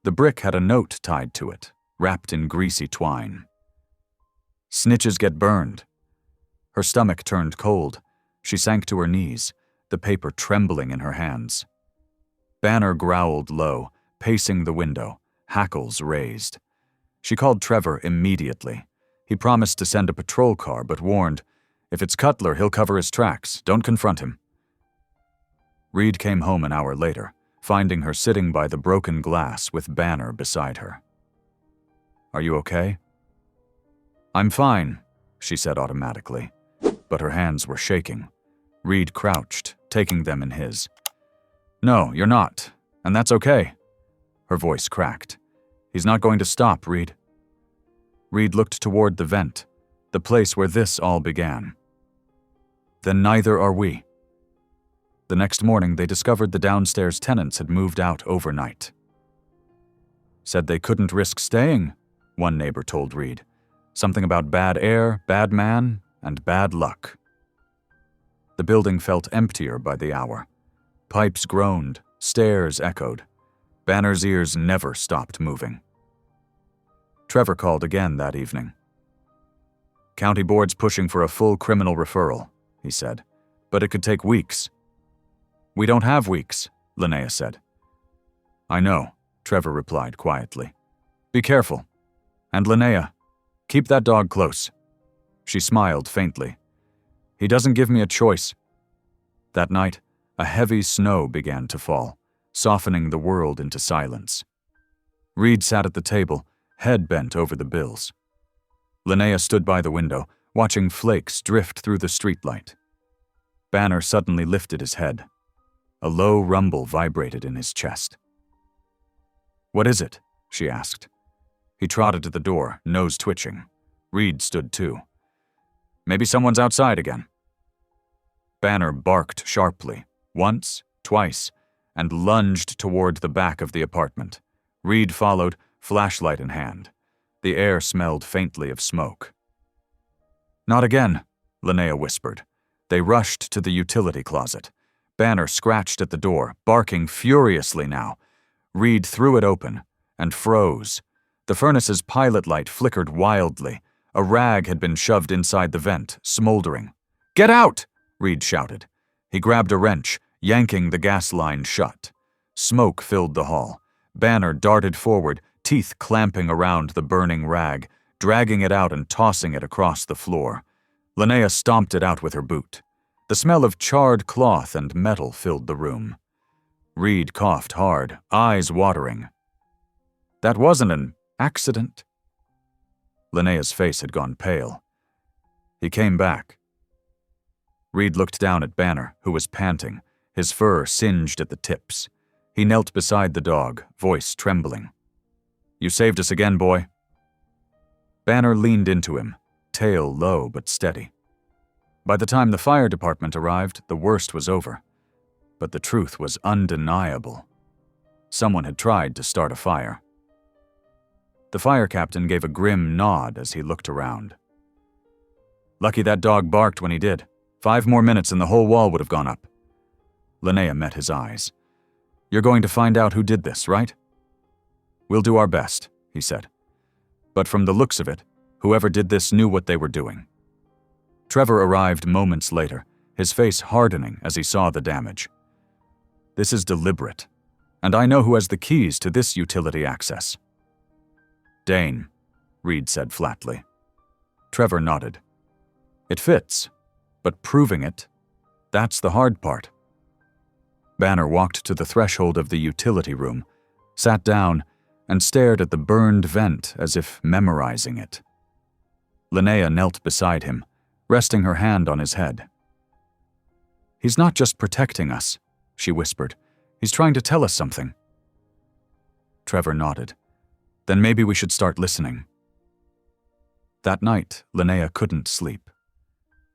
The brick had a note tied to it, wrapped in greasy twine. "Snitches get burned." Her stomach turned cold. She sank to her knees, the paper trembling in her hands. Banner growled low, pacing the window, hackles raised. She called Trevor immediately. He promised to send a patrol car, but warned, "If it's Cutler, he'll cover his tracks. Don't confront him." Reed came home an hour later, finding her sitting by the broken glass with Banner beside her. "Are you okay?" "I'm fine," she said automatically, but her hands were shaking. Reed crouched, taking them in his. "No, you're not, and that's okay." Her voice cracked. "He's not going to stop, Reed." Reed looked toward the vent, the place where this all began. "Then neither are we." The next morning, they discovered the downstairs tenants had moved out overnight. "Said they couldn't risk staying," one neighbor told Reed. "Something about bad air, bad man, and bad luck." The building felt emptier by the hour. Pipes groaned, stairs echoed. Banner's ears never stopped moving. Trevor called again that evening. "County board's pushing for a full criminal referral," he said, "but it could take weeks." "We don't have weeks," Linnea said. "I know," Trevor replied quietly. "Be careful. And Linnea, keep that dog close." She smiled faintly. "He doesn't give me a choice." That night, a heavy snow began to fall, softening the world into silence. Reed sat at the table, head bent over the bills. Linnea stood by the window, watching flakes drift through the streetlight. Banner suddenly lifted his head. A low rumble vibrated in his chest. "What is it?" she asked. He trotted to the door, nose twitching. Reed stood too. "Maybe someone's outside again." Banner barked sharply, once, twice, and lunged toward the back of the apartment. Reed followed, flashlight in hand. The air smelled faintly of smoke. "Not again," Linnea whispered. They rushed to the utility closet. Banner scratched at the door, barking furiously now. Reed threw it open and froze. The furnace's pilot light flickered wildly. A rag had been shoved inside the vent, smoldering. "Get out!" Reed shouted. He grabbed a wrench, yanking the gas line shut. Smoke filled the hall. Banner darted forward, teeth clamping around the burning rag, dragging it out and tossing it across the floor. Linnea stomped it out with her boot. The smell of charred cloth and metal filled the room. Reed coughed hard, eyes watering. "That wasn't an accident?" Linnea's face had gone pale. "He came back." Reed looked down at Banner, who was panting, his fur singed at the tips. He knelt beside the dog, voice trembling. "You saved us again, boy." Banner leaned into him, tail low but steady. By the time the fire department arrived, the worst was over. But the truth was undeniable. Someone had tried to start a fire. The fire captain gave a grim nod as he looked around. "Lucky that dog barked when he did. 5 more minutes and the whole wall would have gone up." Linnea met his eyes. "You're going to find out who did this, right?" "We'll do our best," he said. "But from the looks of it, whoever did this knew what they were doing." Trevor arrived moments later, his face hardening as he saw the damage. "This is deliberate, and I know who has the keys to this utility access." "Dane," Reed said flatly. Trevor nodded. "It fits, but proving it, that's the hard part." Banner walked to the threshold of the utility room, sat down, and stared at the burned vent as if memorizing it. Linnea knelt beside him, resting her hand on his head. "He's not just protecting us," she whispered. "He's trying to tell us something." Trevor nodded. "Then maybe we should start listening." That night, Linnea couldn't sleep.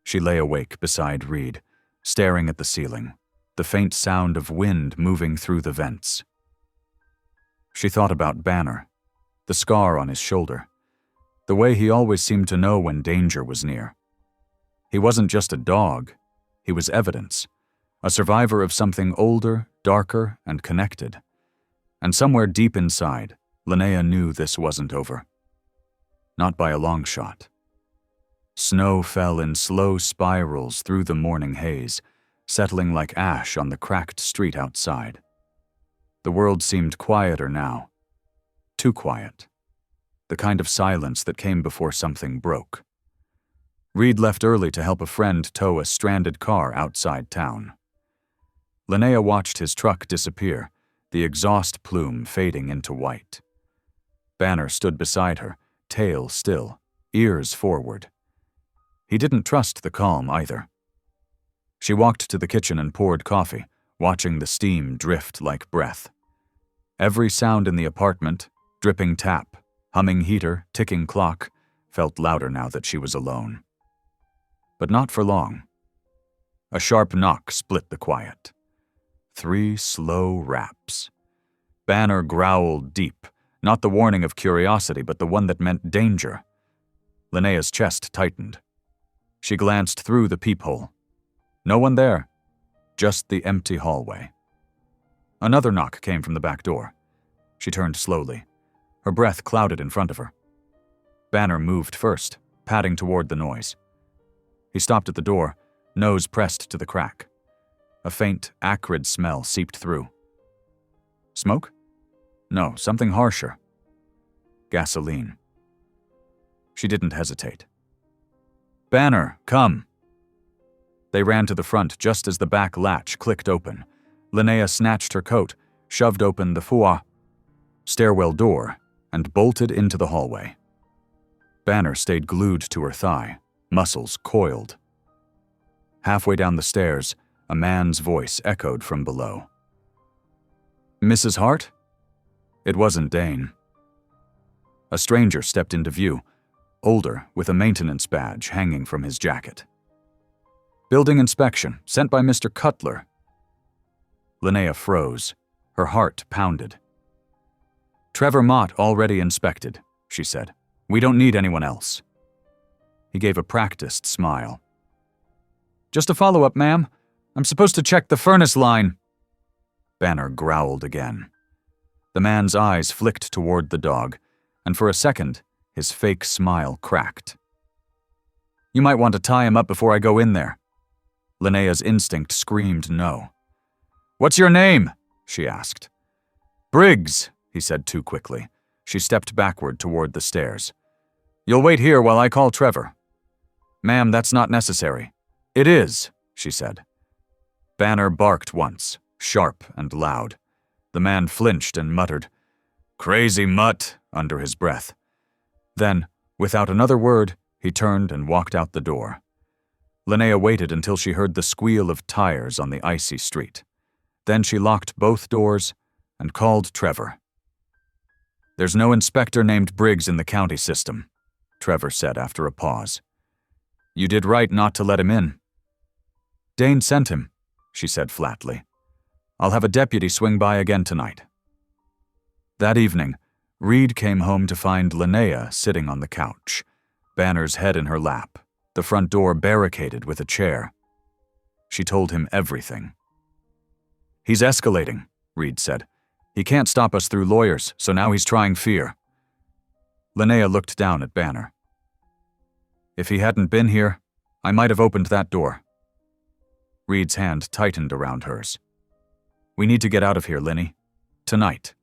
She lay awake beside Reed, staring at the ceiling, the faint sound of wind moving through the vents. She thought about Banner, the scar on his shoulder, the way he always seemed to know when danger was near. He wasn't just a dog, he was evidence, a survivor of something older, darker, and connected. And somewhere deep inside, Linnea knew this wasn't over. Not by a long shot. Snow fell in slow spirals through the morning haze, settling like ash on the cracked street outside. The world seemed quieter now. Too quiet. The kind of silence that came before something broke. Reed left early to help a friend tow a stranded car outside town. Linnea watched his truck disappear, the exhaust plume fading into white. Banner stood beside her, tail still, ears forward. He didn't trust the calm either. She walked to the kitchen and poured coffee, watching the steam drift like breath. Every sound in the apartment, dripping tap, humming heater, ticking clock, felt louder now that she was alone. But not for long. A sharp knock split the quiet. 3 slow raps. Banner growled deep, not the warning of curiosity, but the one that meant danger. Linnea's chest tightened. She glanced through the peephole. No one there, just the empty hallway. Another knock came from the back door. She turned slowly. Her breath clouded in front of her. Banner moved first, padding toward the noise. He stopped at the door, nose pressed to the crack. A faint, acrid smell seeped through. Smoke? No, something harsher. Gasoline. She didn't hesitate. Banner, come. They ran to the front just as the back latch clicked open. Linnea snatched her coat, shoved open the stairwell door, and bolted into the hallway. Banner stayed glued to her thigh, muscles coiled. Halfway down the stairs, a man's voice echoed from below. Mrs. Hart? It wasn't Dane. A stranger stepped into view, older, with a maintenance badge hanging from his jacket. Building inspection, sent by Mr. Cutler. Linnea froze. Her heart pounded. Trevor Mott already inspected, she said. We don't need anyone else. He gave a practiced smile. Just a follow-up, ma'am. I'm supposed to check the furnace line. Banner growled again. The man's eyes flicked toward the dog, and for a second, his fake smile cracked. You might want to tie him up before I go in there. Linnea's instinct screamed no. What's your name? She asked. Briggs, he said too quickly. She stepped backward toward the stairs. You'll wait here while I call Trevor. Ma'am, that's not necessary. It is, she said. Banner barked once, sharp and loud. The man flinched and muttered, Crazy mutt, under his breath. Then, without another word, he turned and walked out the door. Linnea waited until she heard the squeal of tires on the icy street. Then she locked both doors and called Trevor. There's no inspector named Briggs in the county system, Trevor said after a pause. You did right not to let him in. Dane sent him, she said flatly. I'll have a deputy swing by again tonight. That evening, Reed came home to find Linnea sitting on the couch, Banner's head in her lap, the front door barricaded with a chair. She told him everything. He's escalating, Reed said. He can't stop us through lawyers, so now he's trying fear. Linnea looked down at Banner. If he hadn't been here, I might have opened that door. Reed's hand tightened around hers. We need to get out of here, Linny. Tonight.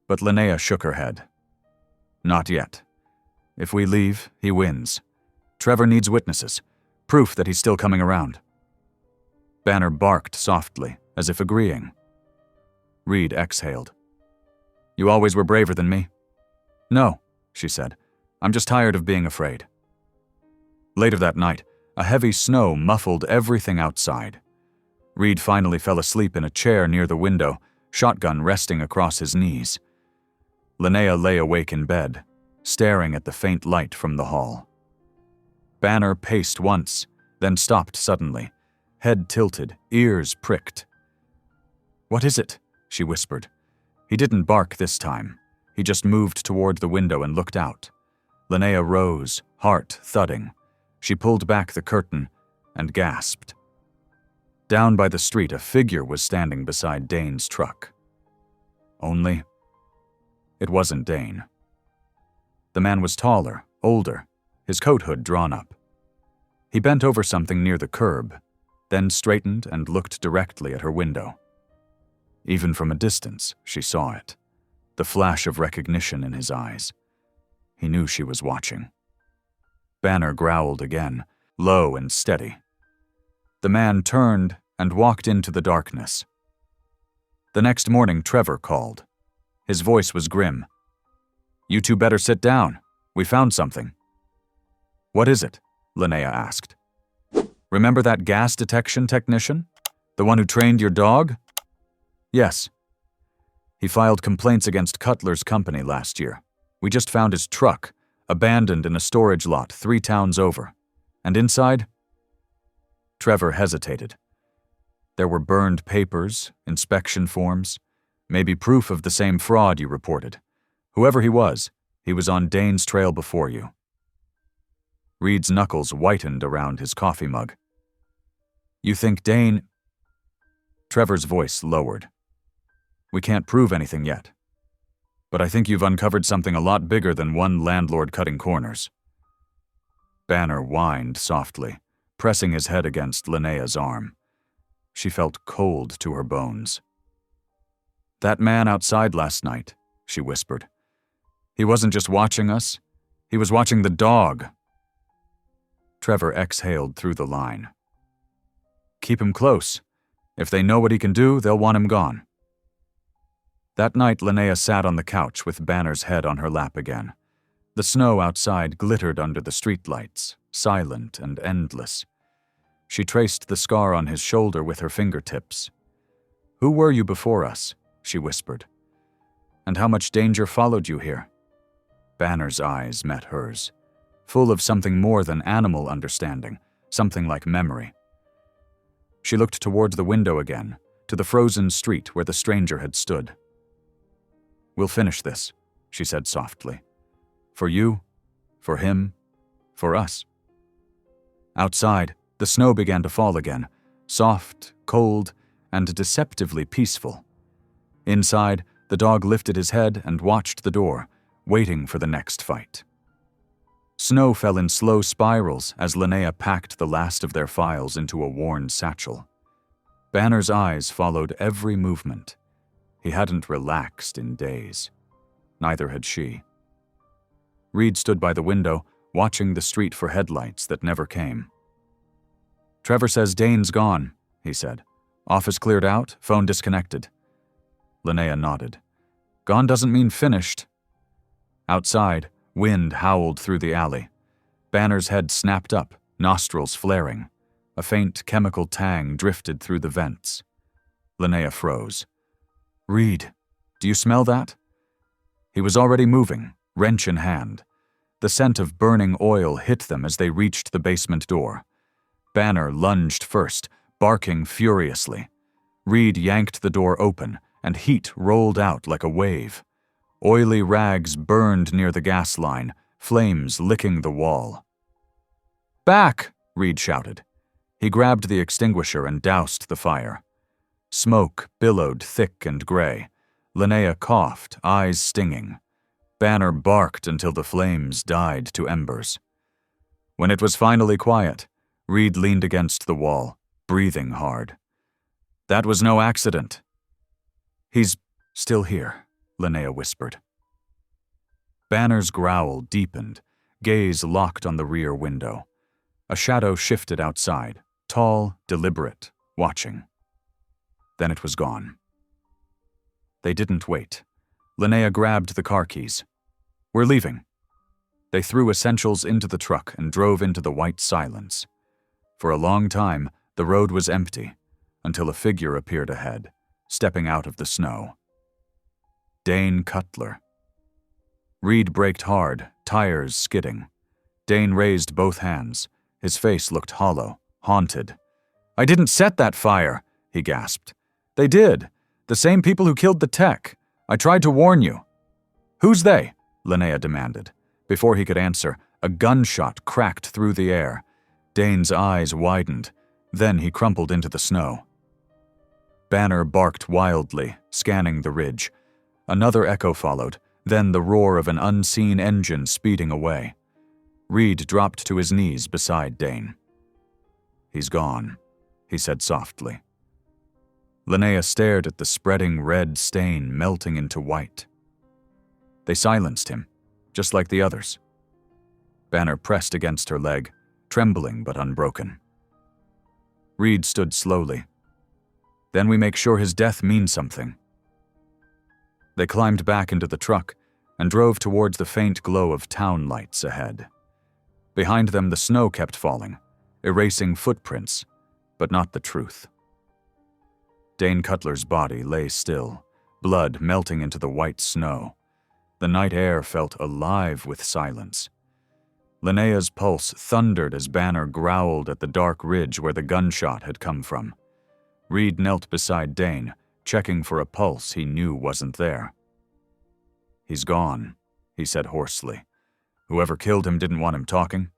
But Linnea shook her head. Not yet. If we leave, he wins. Trevor needs witnesses, proof that he's still coming around. Banner barked softly, as if agreeing. Reed exhaled. You always were braver than me. No, she said. I'm just tired of being afraid. Later that night, a heavy snow muffled everything outside. Reed finally fell asleep in a chair near the window, shotgun resting across his knees. Linnea lay awake in bed, staring at the faint light from the hall. Banner paced once, then stopped suddenly, head tilted, ears pricked. What is it? She whispered. He didn't bark this time. He just moved toward the window and looked out. Linnea rose, heart thudding. She pulled back the curtain and gasped. Down by the street, a figure was standing beside Dane's truck. Only, it wasn't Dane. The man was taller, older, his coat hood drawn up, He bent over something near the curb, then straightened and looked directly at her window. Even from a distance, she saw it, the flash of recognition in his eyes. He knew she was watching. Banner growled again, low and steady. The man turned and walked into the darkness. The next morning, Trevor called. His voice was grim. "You two better sit down. We found something." "What is it?" Linnea asked. "Remember that gas detection technician? The one who trained your dog?" "Yes. He filed complaints against Cutler's company last year. We just found his truck, abandoned in a storage lot 3 towns over. And inside?" Trevor hesitated. There were burned papers, inspection forms, maybe proof of the same fraud you reported. Whoever he was on Dane's trail before you. Reed's knuckles whitened around his coffee mug. "You think Dane—" Trevor's voice lowered. "We can't prove anything yet. But I think you've uncovered something a lot bigger than one landlord cutting corners." Banner whined softly, pressing his head against Linnea's arm. She felt cold to her bones. "That man outside last night," she whispered. "He wasn't just watching us. He was watching the dog." Trevor exhaled through the line. "Keep him close. If they know what he can do, they'll want him gone." That night, Linnea sat on the couch with Banner's head on her lap again. The snow outside glittered under the streetlights, silent and endless. She traced the scar on his shoulder with her fingertips. "Who were you before us?" she whispered. "And how much danger followed you here?" Banner's eyes met hers, full of something more than animal understanding, something like memory. She looked toward the window again, to the frozen street where the stranger had stood. "We'll finish this," she said softly. "For you, for him, for us." Outside, the snow began to fall again, soft, cold, and deceptively peaceful. Inside, the dog lifted his head and watched the door, waiting for the next fight. Snow fell in slow spirals as Linnea packed the last of their files into a worn satchel. Banner's eyes followed every movement. He hadn't relaxed in days. Neither had she. Reed stood by the window, watching the street for headlights that never came. "Trevor says Dane's gone," he said. "Office cleared out, phone disconnected." Linnea nodded. "Gone doesn't mean finished." Outside, wind howled through the alley. Banner's head snapped up, nostrils flaring. A faint chemical tang drifted through the vents. Linnea froze. "Reed, do you smell that?" He was already moving, wrench in hand. The scent of burning oil hit them as they reached the basement door. Banner lunged first, barking furiously. Reed yanked the door open, and heat rolled out like a wave. Oily rags burned near the gas line, flames licking the wall. "Back!" Reed shouted. He grabbed the extinguisher and doused the fire. Smoke billowed thick and gray. Linnea coughed, eyes stinging. Banner barked until the flames died to embers. When it was finally quiet, Reed leaned against the wall, breathing hard. "That was no accident." "He's still here," Linnea whispered. Banner's growl deepened, gaze locked on the rear window. A shadow shifted outside, tall, deliberate, watching. Then it was gone. They didn't wait. Linnea grabbed the car keys. "We're leaving." They threw essentials into the truck and drove into the white silence. For a long time, the road was empty, until a figure appeared ahead, stepping out of the snow. Dane Cutler. Reed braked hard, tires skidding. Dane raised both hands. His face looked hollow, haunted. "I didn't set that fire," he gasped. "They did. The same people who killed the tech. I tried to warn you." "Who's they?" Linnea demanded. Before he could answer, a gunshot cracked through the air. Dane's eyes widened. Then he crumpled into the snow. Banner barked wildly, scanning the ridge. Another echo followed, then the roar of an unseen engine speeding away. Reed dropped to his knees beside Dane. "He's gone," he said softly. Linnea stared at the spreading red stain melting into white. They silenced him, just like the others. Banner pressed against her leg, trembling but unbroken. Reed stood slowly. "Then we make sure his death means something." They climbed back into the truck and drove towards the faint glow of town lights ahead. Behind them, the snow kept falling, erasing footprints, but not the truth. Dane Cutler's body lay still, blood melting into the white snow. The night air felt alive with silence. Linnea's pulse thundered as Banner growled at the dark ridge where the gunshot had come from. Reed knelt beside Dane, checking for a pulse he knew wasn't there. "He's gone," he said hoarsely. "Whoever killed him didn't want him talking."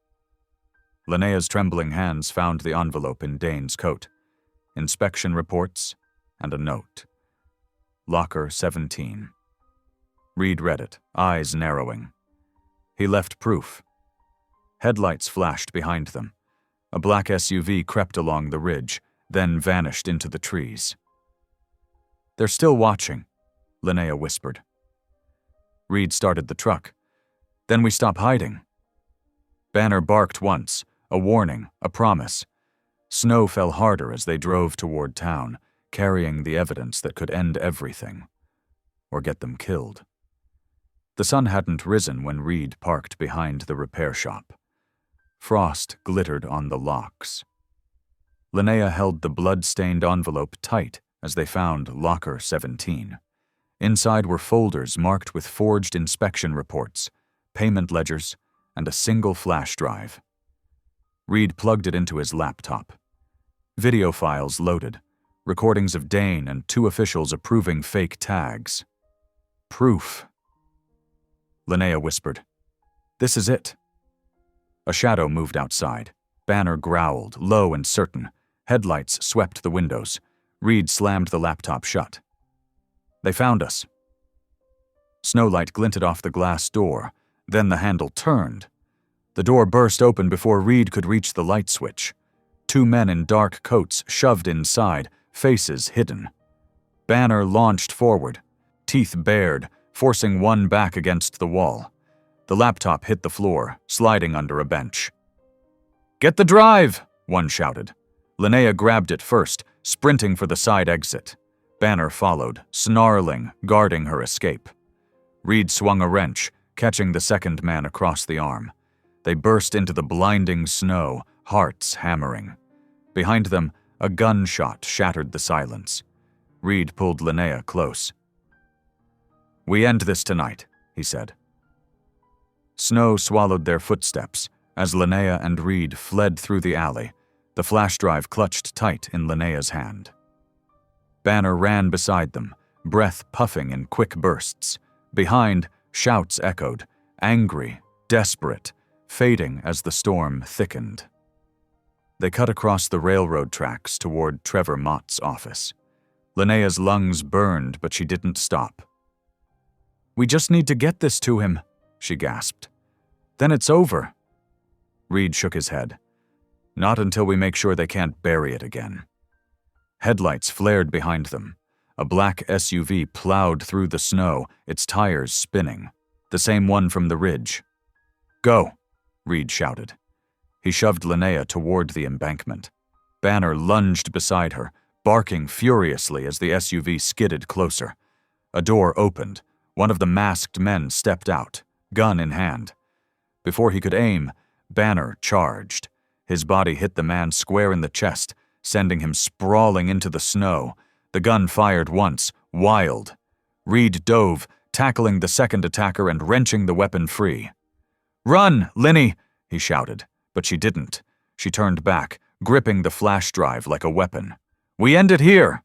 Linnea's trembling hands found the envelope in Dane's coat. Inspection reports and a note. Locker 17. Reed read it, eyes narrowing. He left proof. Headlights flashed behind them. A black SUV crept along the ridge, then vanished into the trees. "They're still watching," Linnea whispered. Reed started the truck. "Then we stop hiding." Banner barked once, a warning, a promise. Snow fell harder as they drove toward town, carrying the evidence that could end everything, or get them killed. The sun hadn't risen when Reed parked behind the repair shop. Frost glittered on the locks. Linnea held the blood-stained envelope tight as they found Locker 17. Inside were folders marked with forged inspection reports, payment ledgers, and a single flash drive. Reed plugged it into his laptop. Video files loaded, recordings of Dane and 2 officials approving fake tags. "Proof," Linnea whispered. "This is it." A shadow moved outside. Banner growled, low and certain. Headlights swept the windows. Reed slammed the laptop shut. "They found us." Snowlight glinted off the glass door. Then the handle turned. The door burst open before Reed could reach the light switch. 2 men in dark coats shoved inside, faces hidden. Banner launched forward, teeth bared, forcing one back against the wall. The laptop hit the floor, sliding under a bench. "Get the drive!" one shouted. Linnea grabbed it first, sprinting for the side exit. Banner followed, snarling, guarding her escape. Reed swung a wrench, catching the second man across the arm. They burst into the blinding snow, hearts hammering. Behind them, a gunshot shattered the silence. Reed pulled Linnea close. "We end this tonight," he said. Snow swallowed their footsteps as Linnea and Reed fled through the alley, the flash drive clutched tight in Linnea's hand. Banner ran beside them, breath puffing in quick bursts. Behind, shouts echoed, angry, desperate, fading as the storm thickened. They cut across the railroad tracks toward Trevor Mott's office. Linnea's lungs burned, but she didn't stop. "We just need to get this to him," she gasped. "Then it's over." Reed shook his head. "Not until we make sure they can't bury it again." Headlights flared behind them. A black SUV plowed through the snow, its tires spinning. The same one from the ridge. "Go," Reed shouted. He shoved Linnea toward the embankment. Banner lunged beside her, barking furiously as the SUV skidded closer. A door opened. One of the masked men stepped out, gun in hand. Before he could aim, Banner charged. His body hit the man square in the chest, sending him sprawling into the snow. The gun fired once, wild. Reed dove, tackling the second attacker and wrenching the weapon free. "Run, Linny!" he shouted, but she didn't. She turned back, gripping the flash drive like a weapon. "We end it here!"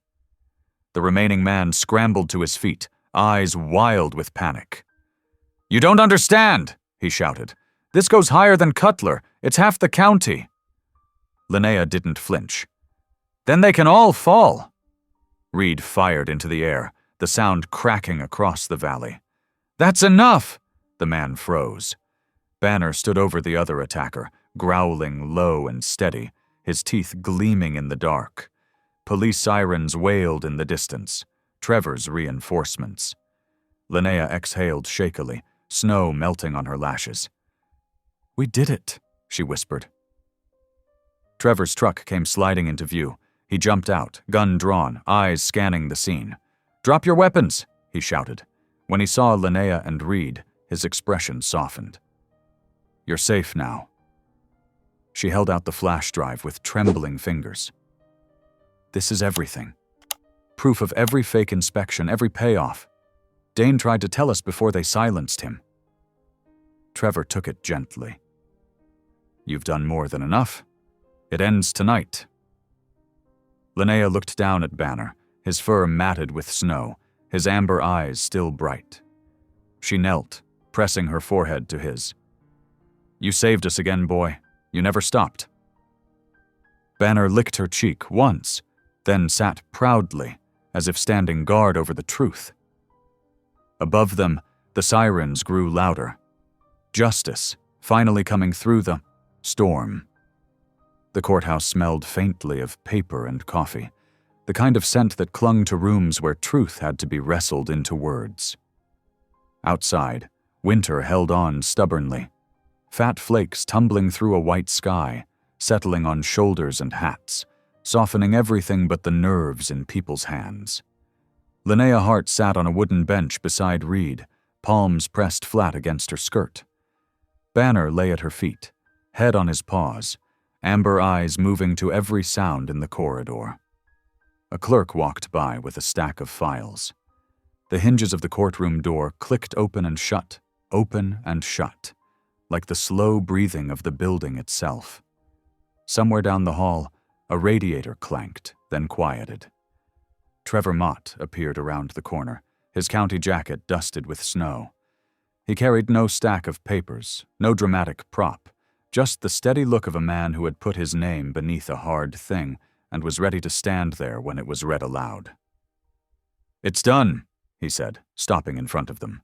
The remaining man scrambled to his feet, eyes wild with panic. "You don't understand!" he shouted. "This goes higher than Cutler. It's half the county." Linnea didn't flinch. "Then they can all fall." Reed fired into the air, the sound cracking across the valley. "That's enough!" The man froze. Banner stood over the other attacker, growling low and steady, his teeth gleaming in the dark. Police sirens wailed in the distance, Trevor's reinforcements. Linnea exhaled shakily, snow melting on her lashes. "We did it," she whispered. Trevor's truck came sliding into view. He jumped out, gun drawn, eyes scanning the scene. "Drop your weapons," he shouted. When he saw Linnea and Reed, his expression softened. "You're safe now." She held out the flash drive with trembling fingers. "This is everything. Proof of every fake inspection, every payoff. Dane tried to tell us before they silenced him." Trevor took it gently. "You've done more than enough. It ends tonight." Linnea looked down at Banner, his fur matted with snow, his amber eyes still bright. She knelt, pressing her forehead to his. "You saved us again, boy. You never stopped." Banner licked her cheek once, then sat proudly, as if standing guard over the truth. Above them, the sirens grew louder. Justice, finally coming through the storm. The courthouse smelled faintly of paper and coffee, the kind of scent that clung to rooms where truth had to be wrestled into words. Outside, winter held on stubbornly, fat flakes tumbling through a white sky, settling on shoulders and hats, softening everything but the nerves in people's hands. Linnea Hart sat on a wooden bench beside Reed, palms pressed flat against her skirt. Banner lay at her feet, head on his paws, amber eyes moving to every sound in the corridor. A clerk walked by with a stack of files. The hinges of the courtroom door clicked open and shut, like the slow breathing of the building itself. Somewhere down the hall, a radiator clanked, then quieted. Trevor Mott appeared around the corner, his county jacket dusted with snow. He carried no stack of papers, no dramatic prop, just the steady look of a man who had put his name beneath a hard thing and was ready to stand there when it was read aloud. "It's done," he said, stopping in front of them.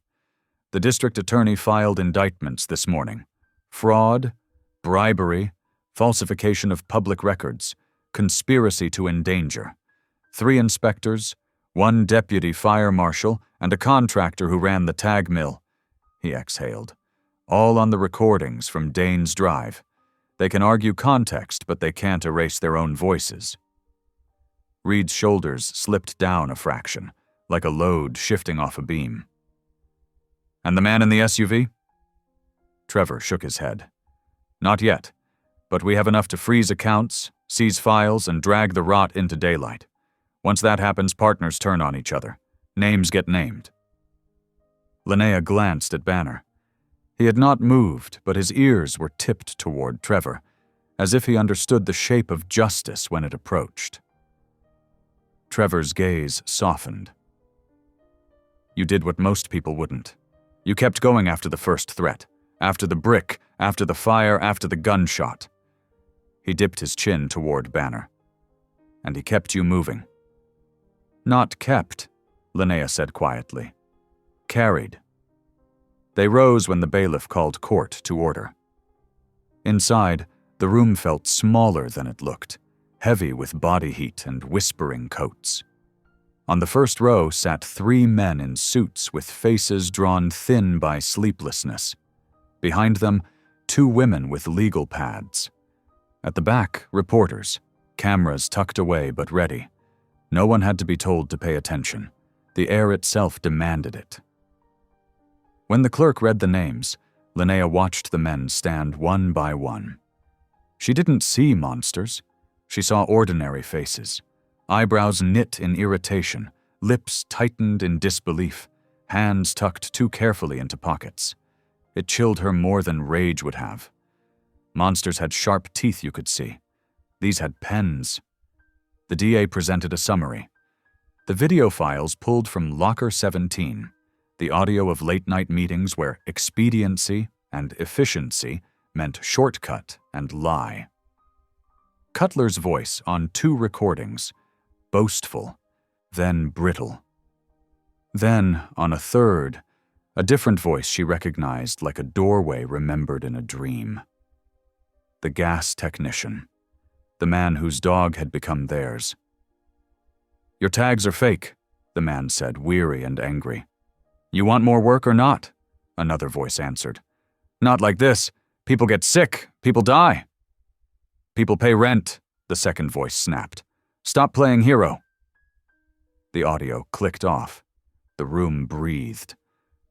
"The district attorney filed indictments this morning. Fraud, bribery, falsification of public records, conspiracy to endanger. 3 inspectors, 1 deputy fire marshal, and a contractor who ran the tag mill." He exhaled. "All on the recordings from Dane's Drive. They can argue context, but they can't erase their own voices." Reed's shoulders slipped down a fraction, like a load shifting off a beam. "And the man in the SUV?" Trevor shook his head. "Not yet, but we have enough to freeze accounts, seize files, and drag the rot into daylight. Once that happens, partners turn on each other. Names get named." Linnea glanced at Banner. He had not moved, but his ears were tipped toward Trevor, as if he understood the shape of justice when it approached. Trevor's gaze softened. "You did what most people wouldn't. You kept going after the first threat, after the brick, after the fire, after the gunshot." He dipped his chin toward Banner. "And he kept you moving." "Not kept," Linnea said quietly. "Carried." They rose when the bailiff called court to order. Inside, the room felt smaller than it looked, heavy with body heat and whispering coats. On the first row sat 3 men in suits with faces drawn thin by sleeplessness. Behind them, 2 women with legal pads. At the back, reporters, cameras tucked away but ready. No one had to be told to pay attention. The air itself demanded it. When the clerk read the names, Linnea watched the men stand one by one. She didn't see monsters. She saw ordinary faces, eyebrows knit in irritation, lips tightened in disbelief, hands tucked too carefully into pockets. It chilled her more than rage would have. Monsters had sharp teeth you could see. These had pens. The DA presented a summary. The video files pulled from Locker 17, the audio of late-night meetings where expediency and efficiency meant shortcut and lie. Cutler's voice on 2 recordings, boastful, then brittle. Then, on a third, a different voice she recognized like a doorway remembered in a dream. The gas technician. the man whose dog had become theirs. "Your tags are fake," the man said, weary and angry. "You want more work or not?" another voice answered. "Not like this. People get sick. People die." "People pay rent," the second voice snapped. "Stop playing hero." The audio clicked off. The room breathed.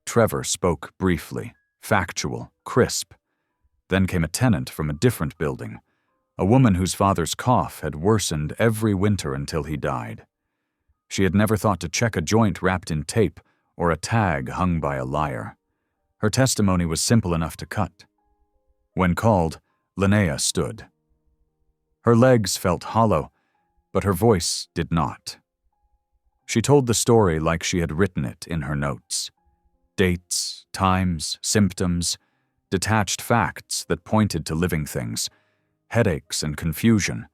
Trevor spoke briefly, factual, crisp. Then came a tenant from a different building, a woman whose father's cough had worsened every winter until he died. She had never thought to check a joint wrapped in tape or a tag hung by a liar. Her testimony was simple enough to cut. When called, Linnea stood. Her legs felt hollow, but her voice did not. She told the story like she had written it in her notes. Dates, times, symptoms, detached facts that pointed to living things, headaches and confusion,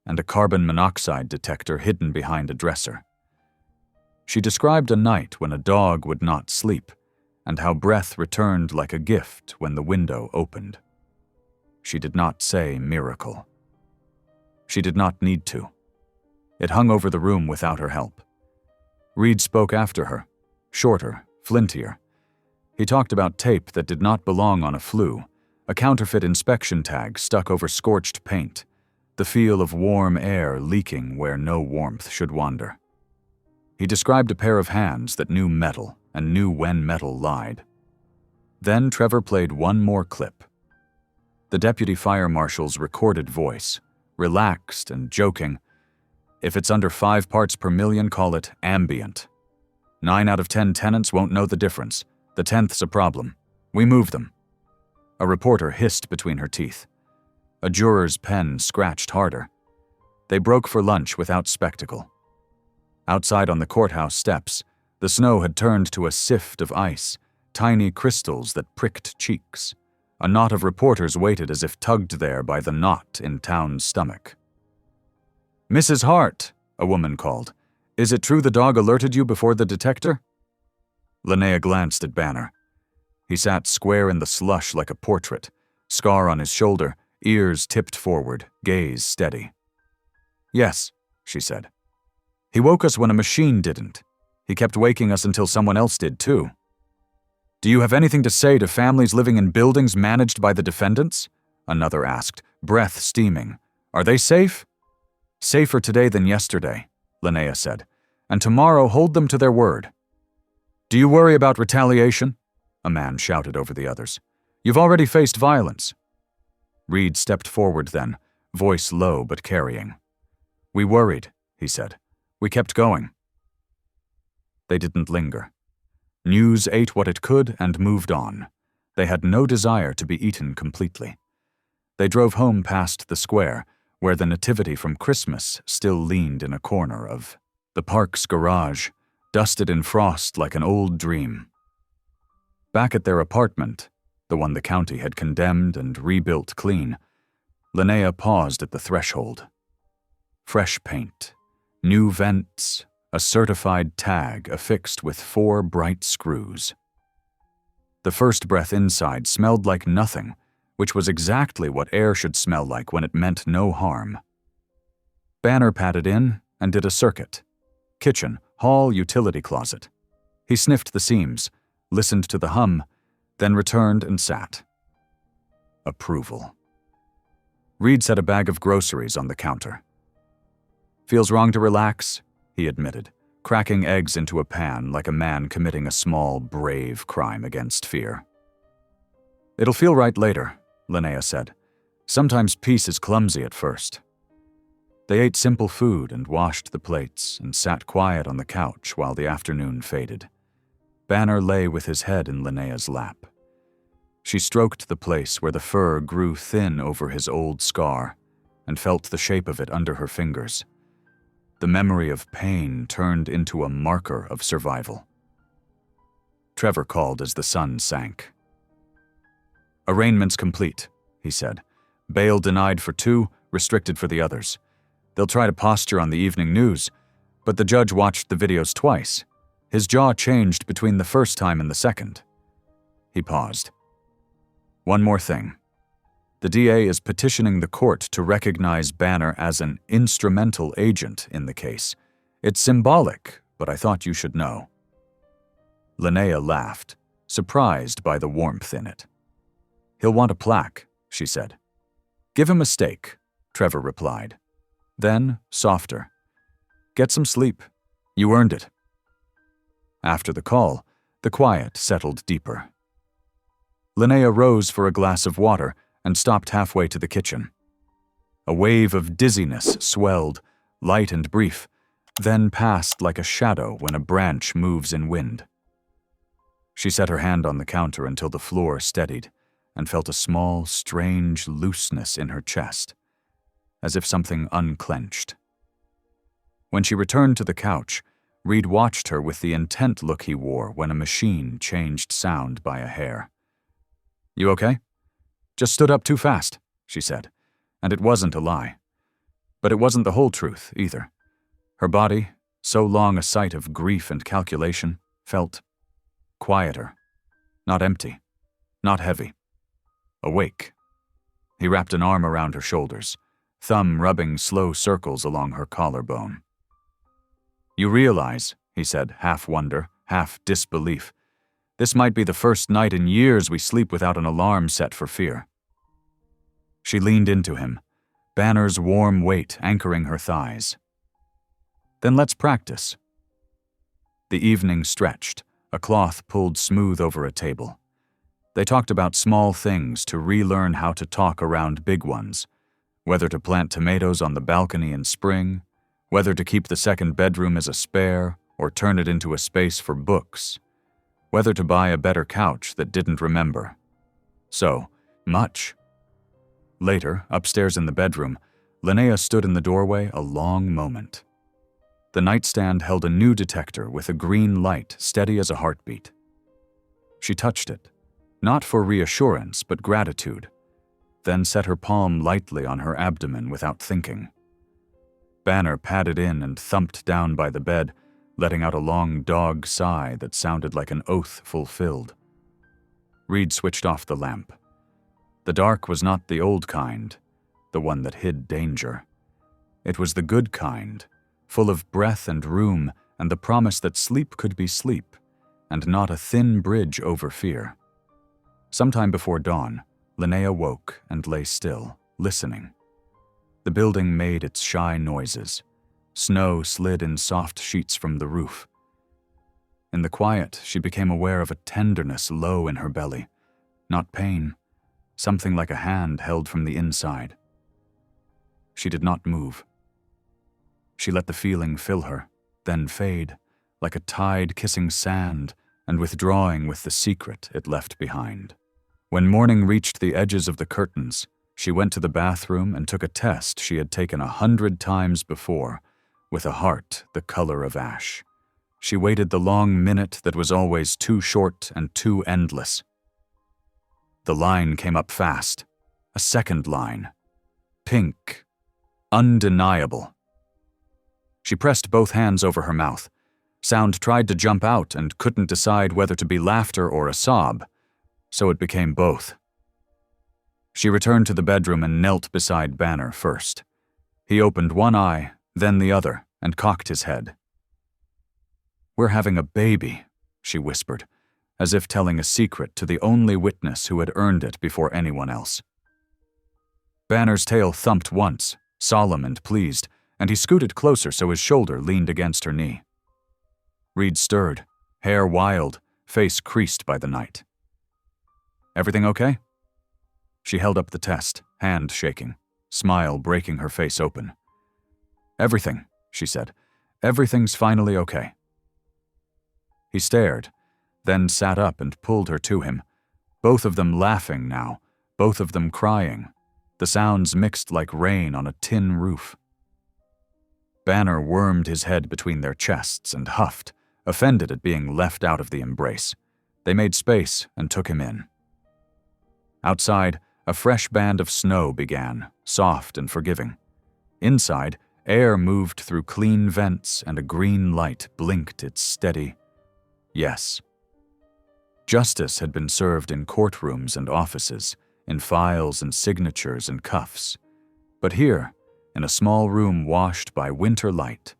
and a carbon monoxide detector hidden behind a dresser. She described a night when a dog would not sleep, and how breath returned like a gift when the window opened. She did not say miracle. She did not need to. It hung over the room without her help. Reed spoke after her, shorter, flintier. He talked about tape that did not belong on a flue, a counterfeit inspection tag stuck over scorched paint, the feel of warm air leaking where no warmth should wander. He described a pair of hands that knew metal and knew when metal lied. Then Trevor played one more clip. The deputy fire marshal's recorded voice, relaxed and joking. "If it's under 5 parts per million, call it ambient. 9 out of 10 tenants won't know the difference. The 10th's a problem. We move them." A reporter hissed between her teeth. A juror's pen scratched harder. They broke for lunch without spectacle. Outside on the courthouse steps, the snow had turned to a sift of ice, tiny crystals that pricked cheeks. A knot of reporters waited as if tugged there by the knot in town's stomach. "Mrs. Hart," a woman called. "Is it true the dog alerted you before the detector?" Linnea glanced at Banner. He sat square in the slush like a portrait, scar on his shoulder, ears tipped forward, gaze steady. "Yes," she said. "He woke us when a machine didn't. He kept waking us until someone else did too." "Do you have anything to say to families living in buildings managed by the defendants?" another asked, breath steaming. "Are they safe?" "Safer today than yesterday," Linnea said, "and tomorrow hold them to their word." "Do you worry about retaliation?" a man shouted over the others. "You've already faced violence." Reed stepped forward then, voice low but carrying. "We worried," he said. "We kept going." They didn't linger. News ate what it could and moved on. They had no desire to be eaten completely. They drove home past the square, where the nativity from Christmas still leaned in a corner of the park's garage, dusted in frost like an old dream. Back at their apartment, the one the county had condemned and rebuilt clean, Linnea paused at the threshold. Fresh paint, new vents, a certified tag affixed with 4 bright screws. The first breath inside smelled like nothing, which was exactly what air should smell like when it meant no harm. Banner patted in and did a circuit. Kitchen, hall, utility closet. He sniffed the seams, listened to the hum, then returned and sat. Approval. Reed set a bag of groceries on the counter. "Feels wrong to relax," he admitted, cracking eggs into a pan like a man committing a small, brave crime against fear. "It'll feel right later," Linnea said. "Sometimes peace is clumsy at first." They ate simple food and washed the plates and sat quiet on the couch while the afternoon faded. Banner lay with his head in Linnea's lap. She stroked the place where the fur grew thin over his old scar and felt the shape of it under her fingers. The memory of pain turned into a marker of survival. Trevor called as the sun sank. "Arraignment's complete," he said. "Bail denied for 2, restricted for the others. They'll try to posture on the evening news, but the judge watched the videos twice. His jaw changed between the first time and the second." He paused. "One more thing. The DA is petitioning the court to recognize Banner as an instrumental agent in the case. It's symbolic, but I thought you should know." Linnea laughed, surprised by the warmth in it. "He'll want a plaque," she said. "Give him a steak," Trevor replied. Then, softer, "Get some sleep. You earned it." After the call, the quiet settled deeper. Linnea rose for a glass of water and stopped halfway to the kitchen. A wave of dizziness swelled, light and brief, then passed like a shadow when a branch moves in wind. She set her hand on the counter until the floor steadied and felt a small, strange looseness in her chest, as if something unclenched. When she returned to the couch, Reed watched her with the intent look he wore when a machine changed sound by a hair. "You okay?" "Just stood up too fast," she said, and it wasn't a lie. But it wasn't the whole truth, either. Her body, so long a site of grief and calculation, felt quieter, not empty, not heavy, awake. He wrapped an arm around her shoulders, thumb rubbing slow circles along her collarbone. "You realize," he said, half wonder, half disbelief, "this might be the first night in years we sleep without an alarm set for fear." She leaned into him, Banner's warm weight anchoring her thighs. "Then let's practice." The evening stretched, a cloth pulled smooth over a table. They talked about small things to relearn how to talk around big ones, whether to plant tomatoes on the balcony in spring, whether to keep the second bedroom as a spare or turn it into a space for books, whether to buy a better couch that didn't remember. So, much. Later, upstairs in the bedroom, Linnea stood in the doorway a long moment. The nightstand held a new detector with a green light steady as a heartbeat. She touched it, not for reassurance but gratitude, then set her palm lightly on her abdomen without thinking. Banner padded in and thumped down by the bed, letting out a long dog sigh that sounded like an oath fulfilled. Reed switched off the lamp. The dark was not the old kind, the one that hid danger. It was the good kind, full of breath and room and the promise that sleep could be sleep, and not a thin bridge over fear. Sometime before dawn, Linnea woke and lay still, listening. The building made its shy noises. Snow slid in soft sheets from the roof. In the quiet, she became aware of a tenderness low in her belly, not pain, something like a hand held from the inside. She did not move. She let the feeling fill her, then fade, like a tide kissing sand and withdrawing with the secret it left behind. When morning reached the edges of the curtains, she went to the bathroom and took a test she had taken 100 times before, with a heart the color of ash. She waited the long minute that was always too short and too endless. The line came up fast. A second line. Pink. Undeniable. She pressed both hands over her mouth. Sound tried to jump out and couldn't decide whether to be laughter or a sob, so it became both. She returned to the bedroom and knelt beside Banner first. He opened one eye, then the other, and cocked his head. "We're having a baby," she whispered, as if telling a secret to the only witness who had earned it before anyone else. Banner's tail thumped once, solemn and pleased, and he scooted closer so his shoulder leaned against her knee. Reed stirred, hair wild, face creased by the night. "Everything okay?" She held up the test, hand shaking, smile breaking her face open. "Everything," she said. "Everything's finally okay." He stared, then sat up and pulled her to him, both of them laughing now, both of them crying, the sounds mixed like rain on a tin roof. Banner wormed his head between their chests and huffed, offended at being left out of the embrace. They made space and took him in. Outside, a fresh band of snow began, soft and forgiving. Inside, air moved through clean vents and a green light blinked its steady yes. Justice had been served in courtrooms and offices, in files and signatures and cuffs. But here, in a small room washed by winter light,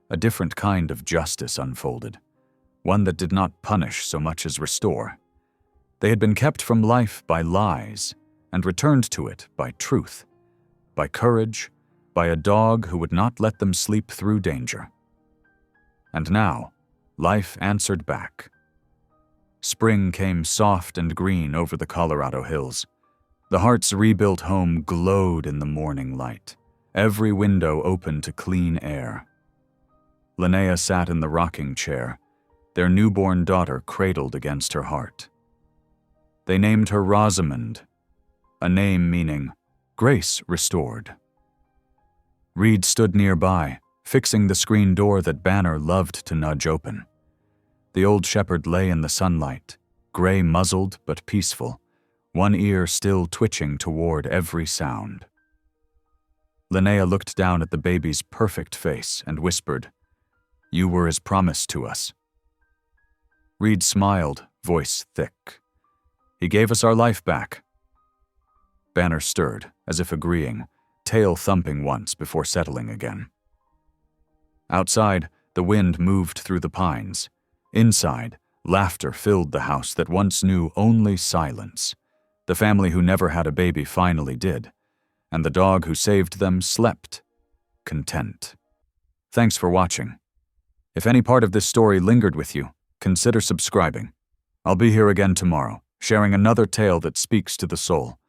a different kind of justice unfolded, one that did not punish so much as restore. They had been kept from life by lies and returned to it by truth, by courage, by a dog who would not let them sleep through danger. And now, life answered back. Spring came soft and green over the Colorado hills. The Harts' rebuilt home glowed in the morning light, every window open to clean air. Linnea sat in the rocking chair, their newborn daughter cradled against her heart. They named her Rosamond, a name meaning grace restored. Reed stood nearby, fixing the screen door that Banner loved to nudge open. The old shepherd lay in the sunlight, gray-muzzled but peaceful, one ear still twitching toward every sound. Linnea looked down at the baby's perfect face and whispered, "You were as promised to us." Reed smiled, voice thick. "He gave us our life back." Banner stirred, as if agreeing, tail thumping once before settling again. Outside, the wind moved through the pines. Inside, laughter filled the house that once knew only silence. The family who never had a baby finally did, and the dog who saved them slept, content. Thanks for watching. If any part of this story lingered with you, consider subscribing. I'll be here again tomorrow, sharing another tale that speaks to the soul.